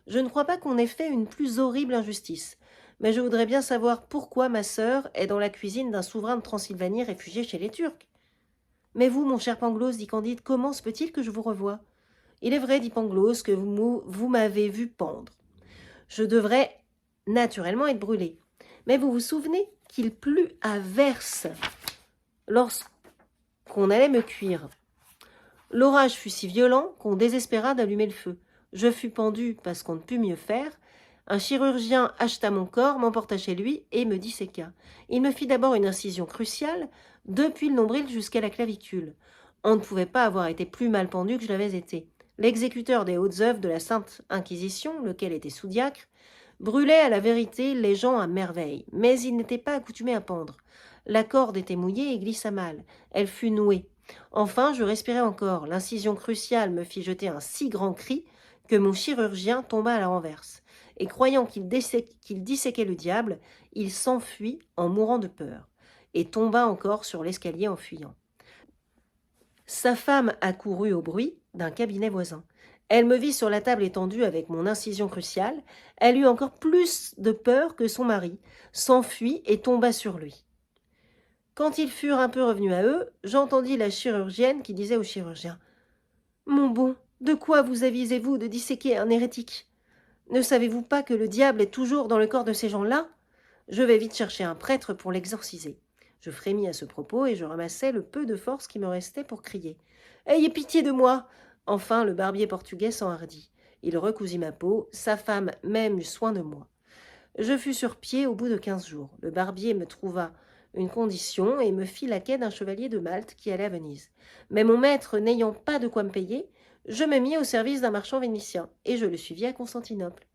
Je ne crois pas qu'on ait fait une plus horrible injustice, mais je voudrais bien savoir pourquoi ma sœur est dans la cuisine d'un souverain de Transylvanie réfugié chez les Turcs. Mais vous, mon cher Pangloss, dit Candide, comment se peut-il que je vous revoie? Il est vrai, dit Pangloss, que vous m'avez vu pendre. Je devrais naturellement être brûlé. Mais vous vous souvenez qu'il plut à verse lorsqu'on allait me cuire. L'orage fut si violent qu'on désespéra d'allumer le feu. Je fus pendu parce qu'on ne put mieux faire. Un chirurgien acheta mon corps, m'emporta chez lui et me disséqua. Il me fit d'abord une incision cruciale, depuis le nombril jusqu'à la clavicule. On ne pouvait pas avoir été plus mal pendu que je l'avais été. L'exécuteur des hautes œuvres de la Sainte Inquisition, lequel était sous-diacre, brûlait à la vérité les gens à merveille, mais il n'était pas accoutumé à pendre. La corde était mouillée et glissa mal. Elle fut nouée. Enfin, je respirais encore. L'incision cruciale me fit jeter un si grand cri que mon chirurgien tomba à la renverse. Et croyant qu'il disséquait le diable, il s'enfuit en mourant de peur, et tomba encore sur l'escalier en fuyant. Sa femme accourut au bruit d'un cabinet voisin. Elle me vit sur la table étendue avec mon incision cruciale. Elle eut encore plus de peur que son mari, s'enfuit et tomba sur lui. Quand ils furent un peu revenus à eux, j'entendis la chirurgienne qui disait au chirurgien « Mon bon, de quoi vous avisez-vous de disséquer un hérétique ? Ne savez-vous pas que le diable est toujours dans le corps de ces gens-là ? Je vais vite chercher un prêtre pour l'exorciser. » Je frémis à ce propos et je ramassai le peu de force qui me restait pour crier « Ayez pitié de moi !» Enfin, le barbier portugais s'enhardit. Il recousit ma peau, sa femme même eut soin de moi. Je fus sur pied au bout de 15 jours. Le barbier me trouva une condition et me fit la quai d'un chevalier de Malte qui allait à Venise. Mais mon maître n'ayant pas de quoi me payer, je me mis au service d'un marchand vénitien et je le suivis à Constantinople.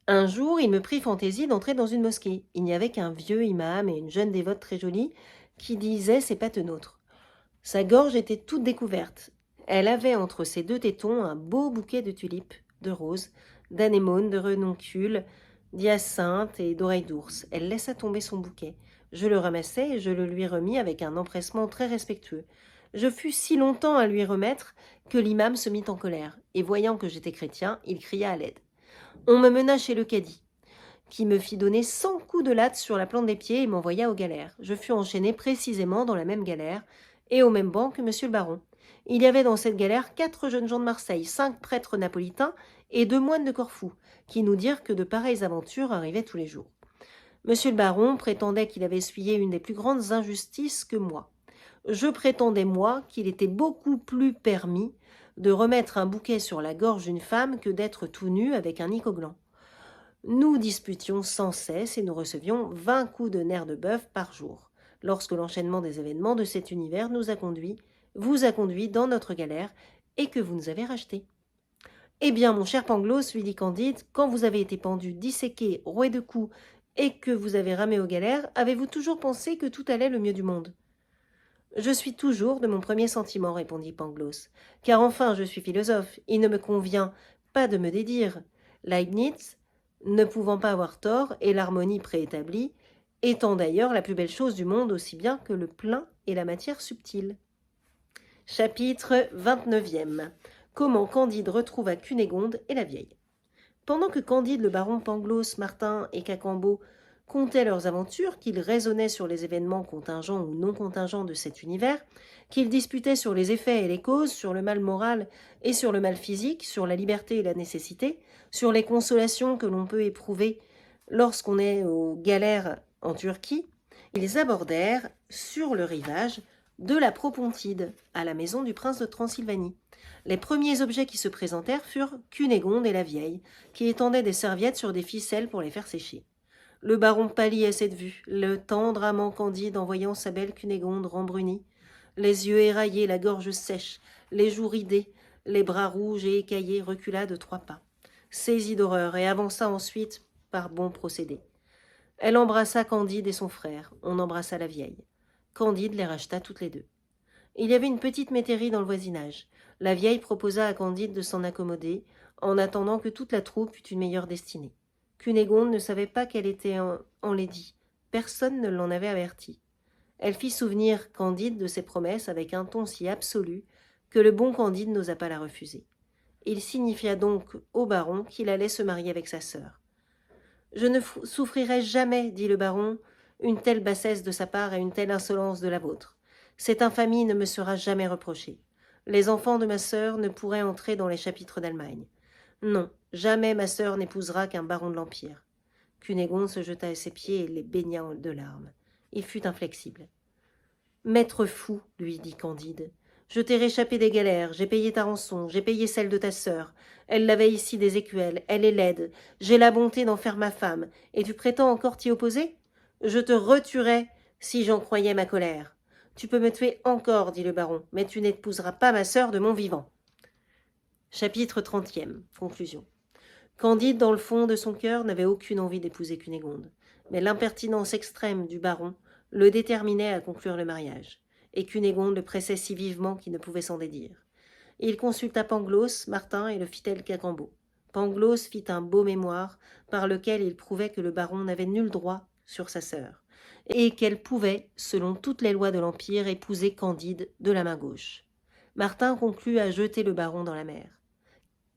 Un jour, il me prit fantaisie d'entrer dans une mosquée. Il n'y avait qu'un vieux imam et une jeune dévote très jolie qui disait ses patenôtres. Sa gorge était toute découverte. Elle avait entre ses 2 tétons un beau bouquet de tulipes, de roses, d'anémones, de renoncules, d'hyacinthes et d'oreilles d'ours. Elle laissa tomber son bouquet. Je le ramassai et je le lui remis avec un empressement très respectueux. Je fus si longtemps à lui remettre que l'imam se mit en colère, et voyant que j'étais chrétien, il cria à l'aide. On me mena chez le cadi, qui me fit donner 100 coups de latte sur la plante des pieds et m'envoya aux galères. Je fus enchaîné précisément dans la même galère et au même banc que monsieur le baron. Il y avait dans cette galère 4 jeunes gens de Marseille, 5 prêtres napolitains et 2 moines de Corfou, qui nous dirent que de pareilles aventures arrivaient tous les jours. Monsieur le baron prétendait qu'il avait essuyé une des plus grandes injustices que moi. Je prétendais, moi, qu'il était beaucoup plus permis de remettre un bouquet sur la gorge d'une femme que d'être tout nu avec un icoglan. Nous disputions sans cesse et nous recevions 20 coups de nerfs de bœuf par jour, lorsque l'enchaînement des événements de cet univers vous a conduit dans notre galère et que vous nous avez racheté. Eh bien, mon cher Pangloss, lui dit Candide, quand vous avez été pendu, disséqué, roué de coups et que vous avez ramé aux galères, avez-vous toujours pensé que tout allait le mieux du monde ? Je suis toujours de mon premier sentiment, répondit Pangloss, car enfin je suis philosophe, il ne me convient pas de me dédire. Leibniz, ne pouvant pas avoir tort, et l'harmonie préétablie, étant d'ailleurs la plus belle chose du monde aussi bien que le plein et la matière subtile. Chapitre 29e. Comment Candide retrouva Cunégonde et la vieille. Pendant que Candide, le baron Pangloss, Martin et Cacambo contaient leurs aventures, qu'ils raisonnaient sur les événements contingents ou non contingents de cet univers, qu'ils disputaient sur les effets et les causes, sur le mal moral et sur le mal physique, sur la liberté et la nécessité, sur les consolations que l'on peut éprouver lorsqu'on est aux galères en Turquie, ils abordèrent sur le rivage de la Propontide, à la maison du prince de Transylvanie. Les premiers objets qui se présentèrent furent Cunégonde et la vieille, qui étendaient des serviettes sur des ficelles pour les faire sécher. Le baron pâlit à cette vue, le tendre amant Candide en voyant sa belle Cunégonde rembrunie, les yeux éraillés, la gorge sèche, les joues ridées, les bras rouges et écaillés, recula de 3 pas, saisi d'horreur, et avança ensuite par bon procédé. Elle embrassa Candide et son frère, on embrassa la vieille. Candide les racheta toutes les deux. Il y avait une petite métairie dans le voisinage. La vieille proposa à Candide de s'en accommoder, en attendant que toute la troupe eût une meilleure destinée. Cunégonde ne savait pas qu'elle était enlaidie. Personne ne l'en avait averti. Elle fit souvenir Candide de ses promesses avec un ton si absolu que le bon Candide n'osa pas la refuser. Il signifia donc au baron qu'il allait se marier avec sa sœur. « Je ne souffrirai jamais, dit le baron, une telle bassesse de sa part et une telle insolence de la vôtre. Cette infamie ne me sera jamais reprochée. Les enfants de ma sœur ne pourraient entrer dans les chapitres d'Allemagne. Non, jamais ma sœur n'épousera qu'un baron de l'Empire. » Cunégonde se jeta à ses pieds et les baigna de larmes. Il fut inflexible. « Maître fou, lui dit Candide, je t'ai réchappé des galères, j'ai payé ta rançon, j'ai payé celle de ta sœur. Elle lavait ici des écuelles, elle est laide, j'ai la bonté d'en faire ma femme, et tu prétends encore t'y opposer? Je te retuerais si j'en croyais ma colère. Tu peux me tuer encore, dit le baron, mais tu n'épouseras pas ma sœur de mon vivant. » Chapitre 30e. Conclusion. Candide, dans le fond de son cœur, n'avait aucune envie d'épouser Cunégonde, mais l'impertinence extrême du baron le déterminait à conclure le mariage, et Cunégonde le pressait si vivement qu'il ne pouvait s'en dédire. Il consulta Pangloss, Martin et le fidèle Cacambo. Pangloss fit un beau mémoire par lequel il prouvait que le baron n'avait nul droit sur sa sœur, et qu'elle pouvait, selon toutes les lois de l'Empire, épouser Candide de la main gauche. Martin conclut à jeter le baron dans la mer.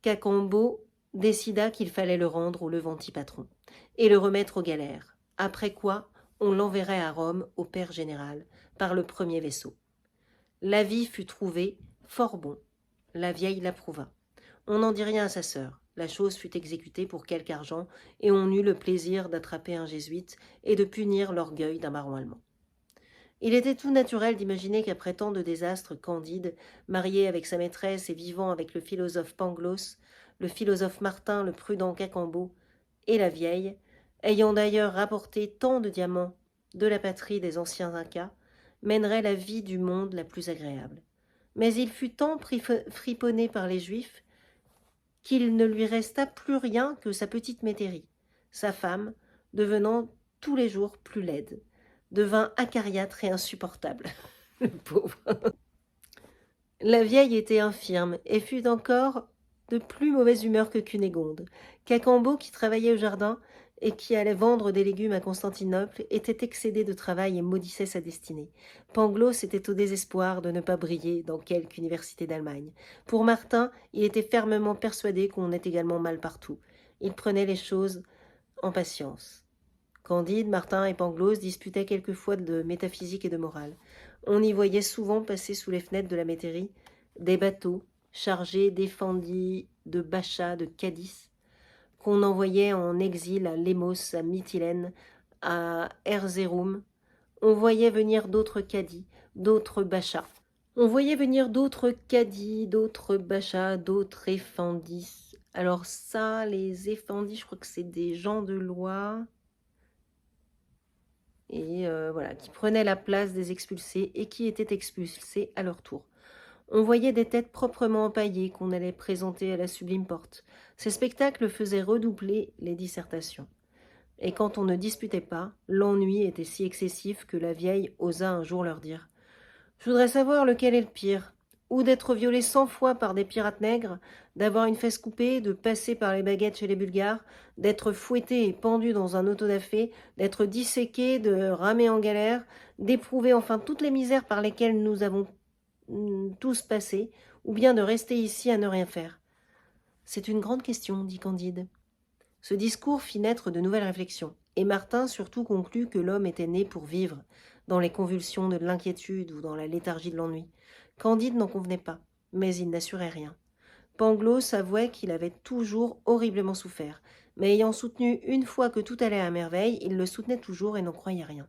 Cacambo décida qu'il fallait le rendre au Levanti patron et le remettre aux galères, après quoi on l'enverrait à Rome au père général par le premier vaisseau. L'avis fut trouvé fort bon. La vieille l'approuva. On n'en dit rien à sa sœur. La chose fut exécutée pour quelque argent, et on eut le plaisir d'attraper un jésuite et de punir l'orgueil d'un baron allemand. Il était tout naturel d'imaginer qu'après tant de désastres, Candide, marié avec sa maîtresse et vivant avec le philosophe Pangloss, le philosophe Martin, le prudent Cacambo et la vieille, ayant d'ailleurs rapporté tant de diamants de la patrie des anciens Incas, mènerait la vie du monde la plus agréable. Mais il fut tant friponné par les Juifs qu'il ne lui resta plus rien que sa petite métairie. Sa femme, devenant tous les jours plus laide, devint acariâtre et insupportable. Le pauvre. La vieille était infirme et fut encore de plus mauvaise humeur que Cunégonde. Cacambo, qui travaillait au jardin et qui allait vendre des légumes à Constantinople, était excédé de travail et maudissait sa destinée. Pangloss était au désespoir de ne pas briller dans quelque université d'Allemagne. Pour Martin, il était fermement persuadé qu'on est également mal partout. Il prenait les choses en patience. Candide, Martin et Pangloss disputaient quelquefois de métaphysique et de morale. On y voyait souvent passer sous les fenêtres de la métairie des bateaux chargés d'effendis, de bachas, de Cadiz, qu'on envoyait en exil à Lemos, à Mytilène, à Erzerum. On voyait venir d'autres cadis, d'autres bachas. On voyait venir d'autres cadis, d'autres bachas, d'autres effendis. Alors ça, les effendis, je crois que c'est des gens de loi... et voilà, qui prenaient la place des expulsés et qui étaient expulsés à leur tour. On voyait des têtes proprement empaillées qu'on allait présenter à la sublime porte. Ces spectacles faisaient redoubler les dissertations. Et quand on ne disputait pas, l'ennui était si excessif que la vieille osa un jour leur dire « Je voudrais savoir lequel est le pire, ou d'être violé 100 fois par des pirates nègres, d'avoir une fesse coupée, de passer par les baguettes chez les Bulgares, d'être fouetté et pendu dans un auto-da-fé, d'être disséqué, de ramer en galère, d'éprouver enfin toutes les misères par lesquelles nous avons tous passé, ou bien de rester ici à ne rien faire. » « C'est une grande question, dit Candide. Ce discours fit naître de nouvelles réflexions, Et Martin surtout conclut que l'homme était né pour vivre, dans les convulsions de l'inquiétude ou dans la léthargie de l'ennui. Candide n'en convenait pas, mais il n'assurait rien. Pangloss avouait qu'il avait toujours horriblement souffert, mais ayant soutenu une fois que tout allait à merveille, il le soutenait toujours et n'en croyait rien.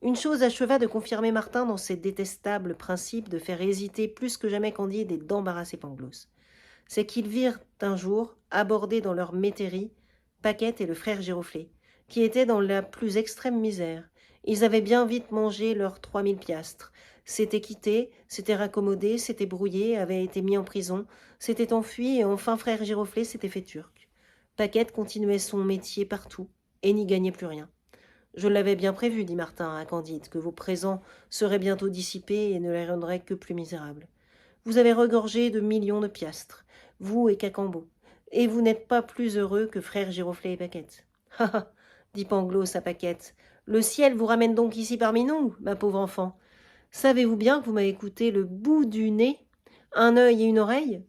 Une chose acheva de confirmer Martin dans ses détestables principes de faire hésiter plus que jamais Candide et d'embarrasser Pangloss. C'est qu'ils virent un jour, abordés dans leur métairie, Paquette et le frère Giroflée, qui étaient dans la plus extrême misère. Ils avaient bien vite mangé leurs 3000 piastres, s'étaient quittés, s'étaient raccommodés, s'étaient brouillés, avaient été mis en prison, s'étaient enfuis et enfin frère Giroflée s'était fait turc. Paquette continuait son métier partout et n'y gagnait plus rien. Je l'avais bien prévu, dit Martin à Candide, que vos présents seraient bientôt dissipés et ne les rendraient que plus misérables. Vous avez regorgé de millions de piastres, vous et Cacambo, et vous n'êtes pas plus heureux que frères Giroflée et Paquette. Ha ha, dit Pangloss à Paquette, le ciel vous ramène donc ici parmi nous, ma pauvre enfant. Savez-vous bien que vous m'avez coûté le bout du nez, un œil et une oreille?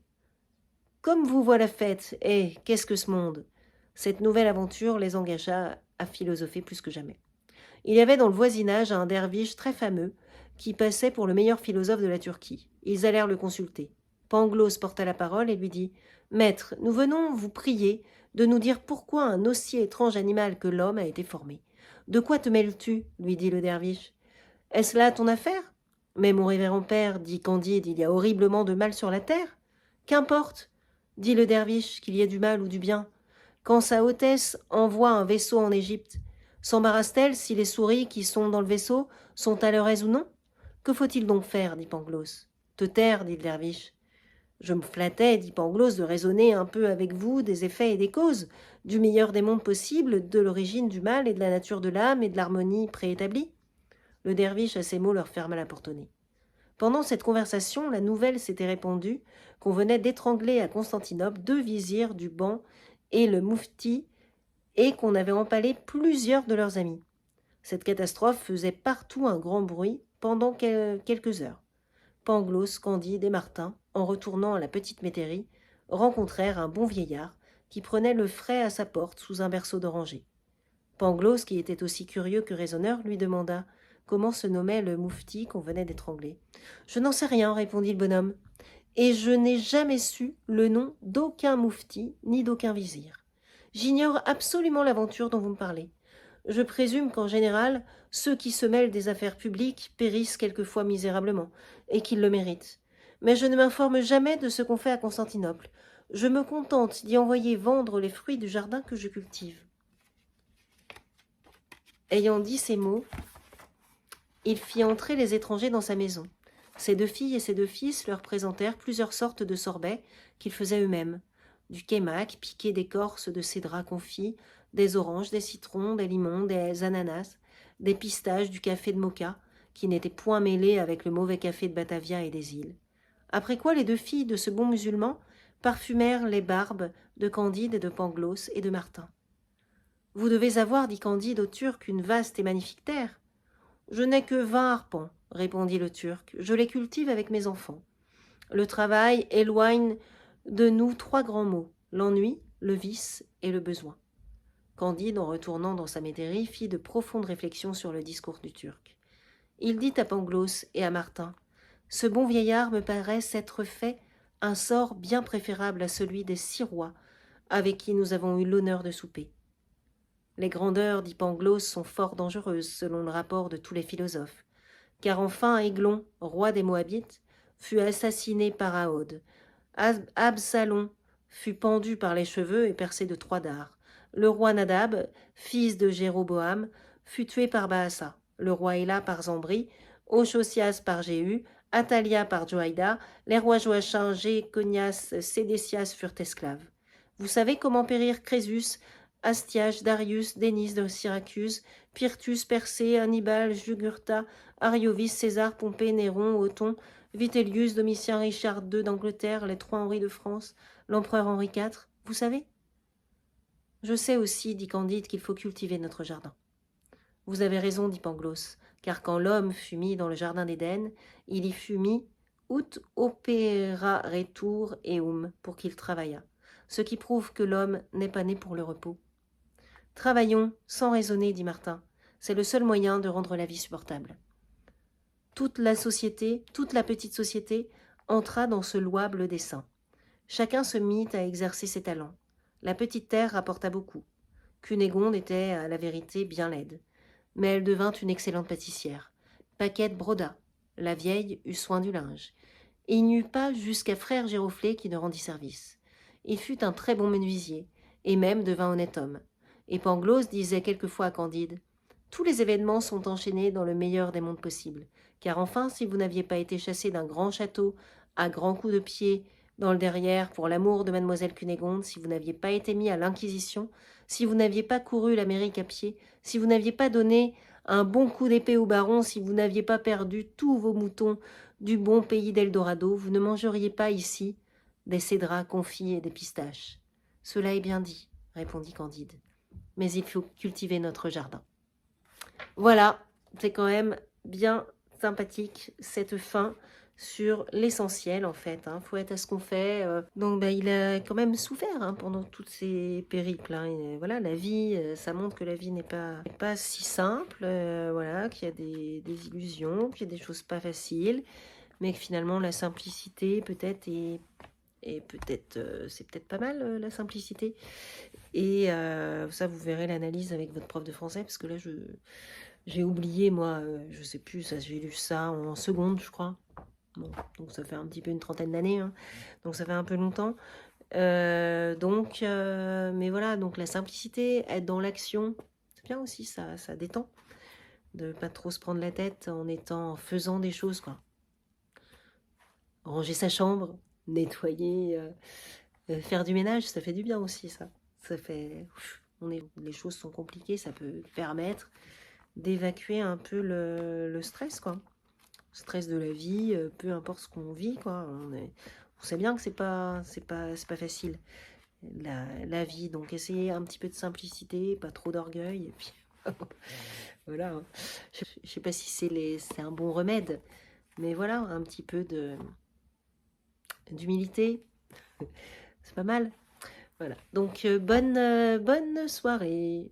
Comme vous voilà faite, qu'est-ce que ce monde? Cette nouvelle aventure les engagea à philosopher plus que jamais. Il y avait dans le voisinage un derviche très fameux qui passait pour le meilleur philosophe de la Turquie. Ils allèrent le consulter. Pangloss porta la parole et lui dit « Maître, nous venons vous prier de nous dire pourquoi un aussi étrange animal que l'homme a été formé. De quoi te mêles-tu » lui dit le derviche. « Est-ce là ton affaire ?»« Mais mon révérend père, dit Candide, il y a horriblement de mal sur la terre. »« Qu'importe, dit le derviche, qu'il y ait du mal ou du bien. Quand sa hautesse envoie un vaisseau en Égypte, s'embarrasse-t-elle si les souris qui sont dans le vaisseau sont à leur aise ou non? Que faut-il donc faire, dit Pangloss. Te taire, dit le derviche. Je me flattais, dit Pangloss, de raisonner un peu avec vous des effets et des causes, du meilleur des mondes possibles, de l'origine du mal et de la nature de l'âme et de l'harmonie préétablie. Le derviche, à ces mots, leur ferma la porte au nez. Pendant cette conversation, la nouvelle s'était répandue qu'on venait d'étrangler à Constantinople 2 vizirs du Ban et le Moufti, et qu'on avait empalé plusieurs de leurs amis. Cette catastrophe faisait partout un grand bruit pendant quelques heures. Pangloss, Candide et Martin, en retournant à la petite métairie, rencontrèrent un bon vieillard qui prenait le frais à sa porte sous un berceau d'oranger. Pangloss, qui était aussi curieux que raisonneur, lui demanda comment se nommait le moufti qu'on venait d'étrangler. « Je n'en sais rien, répondit le bonhomme, et je n'ai jamais su le nom d'aucun moufti ni d'aucun vizir. J'ignore absolument l'aventure dont vous me parlez. Je présume qu'en général, ceux qui se mêlent des affaires publiques périssent quelquefois misérablement, et qu'ils le méritent. Mais je ne m'informe jamais de ce qu'on fait à Constantinople. Je me contente d'y envoyer vendre les fruits du jardin que je cultive. » Ayant dit ces mots, il fit entrer les étrangers dans sa maison. Ses 2 filles et ses 2 fils leur présentèrent plusieurs sortes de sorbets qu'ils faisaient eux-mêmes. Du kémak, piqué d'écorce de cédrat confit, des oranges, des citrons, des limons, des ananas, des pistaches, du café de Moka, qui n'était point mêlé avec le mauvais café de Batavia et des îles. Après quoi les 2 filles de ce bon musulman parfumèrent les barbes de Candide et de Pangloss et de Martin. « Vous devez avoir, dit Candide au Turc, une vaste et magnifique terre. »« Je n'ai que 20 arpents, répondit le Turc. Je les cultive avec mes enfants. Le travail éloigne de nous 3 grands maux, l'ennui, le vice et le besoin. » Candide, en retournant dans sa métairie, fit de profondes réflexions sur le discours du Turc. Il dit à Pangloss et à Martin « Ce bon vieillard me paraît s'être fait un sort bien préférable à celui des 6 rois avec qui nous avons eu l'honneur de souper. Les grandeurs, dit Pangloss, sont fort dangereuses, selon le rapport de tous les philosophes. Car enfin Aiglon, roi des Moabites, fut assassiné par Ahod. Absalom fut pendu par les cheveux et percé de 3 dards. Le roi Nadab, fils de Jéroboam, fut tué par Baasa. Le roi Éla par Zambri, Oshosias par Jéhu, Atalia par Joaïda, les rois Joachim, Jéconias, Sédécias furent esclaves. Vous savez comment périrent Crésus, Astiage, Darius, Dénis de Syracuse, Pyrrhus, Persée, Hannibal, Jugurtha, Ariovis, César, Pompée, Néron, Othon, Vitellius, Domitien, Richard II d'Angleterre, les 3 Henri de France, l'empereur Henri IV, vous savez? Je sais aussi, dit Candide, qu'il faut cultiver notre jardin. Vous avez raison, dit Pangloss, car quand l'homme fut mis dans le jardin d'Éden, il y fut mis ut opera retur eum, pour qu'il travaillât, ce qui prouve que l'homme n'est pas né pour le repos. Travaillons sans raisonner, dit Martin. C'est le seul moyen de rendre la vie supportable. Toute la société, toute la petite société, entra dans ce louable dessein. Chacun se mit à exercer ses talents. La petite terre rapporta beaucoup. Cunégonde était, à la vérité, bien laide. Mais elle devint une excellente pâtissière. Paquette broda. La vieille eut soin du linge. Et il n'y eut pas jusqu'à frère Giroflée qui ne rendit service. Il fut un très bon menuisier, et même devint honnête homme. Et Pangloss disait quelquefois à Candide « Tous les événements sont enchaînés dans le meilleur des mondes possibles, car enfin, si vous n'aviez pas été chassé d'un grand château, à grands coups de pied, dans le derrière, pour l'amour de mademoiselle Cunégonde, si vous n'aviez pas été mis à l'Inquisition, si vous n'aviez pas couru l'Amérique à pied, si vous n'aviez pas donné un bon coup d'épée au baron, si vous n'aviez pas perdu tous vos moutons du bon pays d'Eldorado, vous ne mangeriez pas ici des cédrats confits et des pistaches. Cela est bien dit, répondit Candide. Mais il faut cultiver notre jardin. Voilà, c'est quand même bien sympathique cette fin sur l'essentiel en fait. Faut être à ce qu'on fait. Donc il a quand même souffert pendant toutes ces périples. Et, voilà, la vie, ça montre que la vie n'est pas si simple. Voilà, qu'il y a des illusions, qu'il y a des choses pas faciles, mais que finalement la simplicité peut-être et peut-être c'est peut-être pas mal la simplicité. Et ça, vous verrez l'analyse avec votre prof de français, parce que là, j'ai oublié, moi, je sais plus, ça, j'ai lu ça en seconde, je crois. Bon, donc ça fait un petit peu une trentaine d'années, donc ça fait un peu longtemps. Mais voilà, donc la simplicité, être dans l'action, c'est bien aussi, ça détend. De pas trop se prendre la tête en faisant des choses, quoi. Ranger sa chambre, nettoyer, faire du ménage, ça fait du bien aussi, ça. Ça fait... les choses sont compliquées, ça peut permettre d'évacuer un peu le stress, quoi. Le stress de la vie, peu importe ce qu'on vit, quoi. On sait bien que c'est pas facile, la vie. Donc, essayez un petit peu de simplicité, pas trop d'orgueil, et puis... voilà. Je sais pas si c'est un bon remède, mais voilà, un petit peu d'humilité, c'est pas mal. Voilà, donc bonne soirée.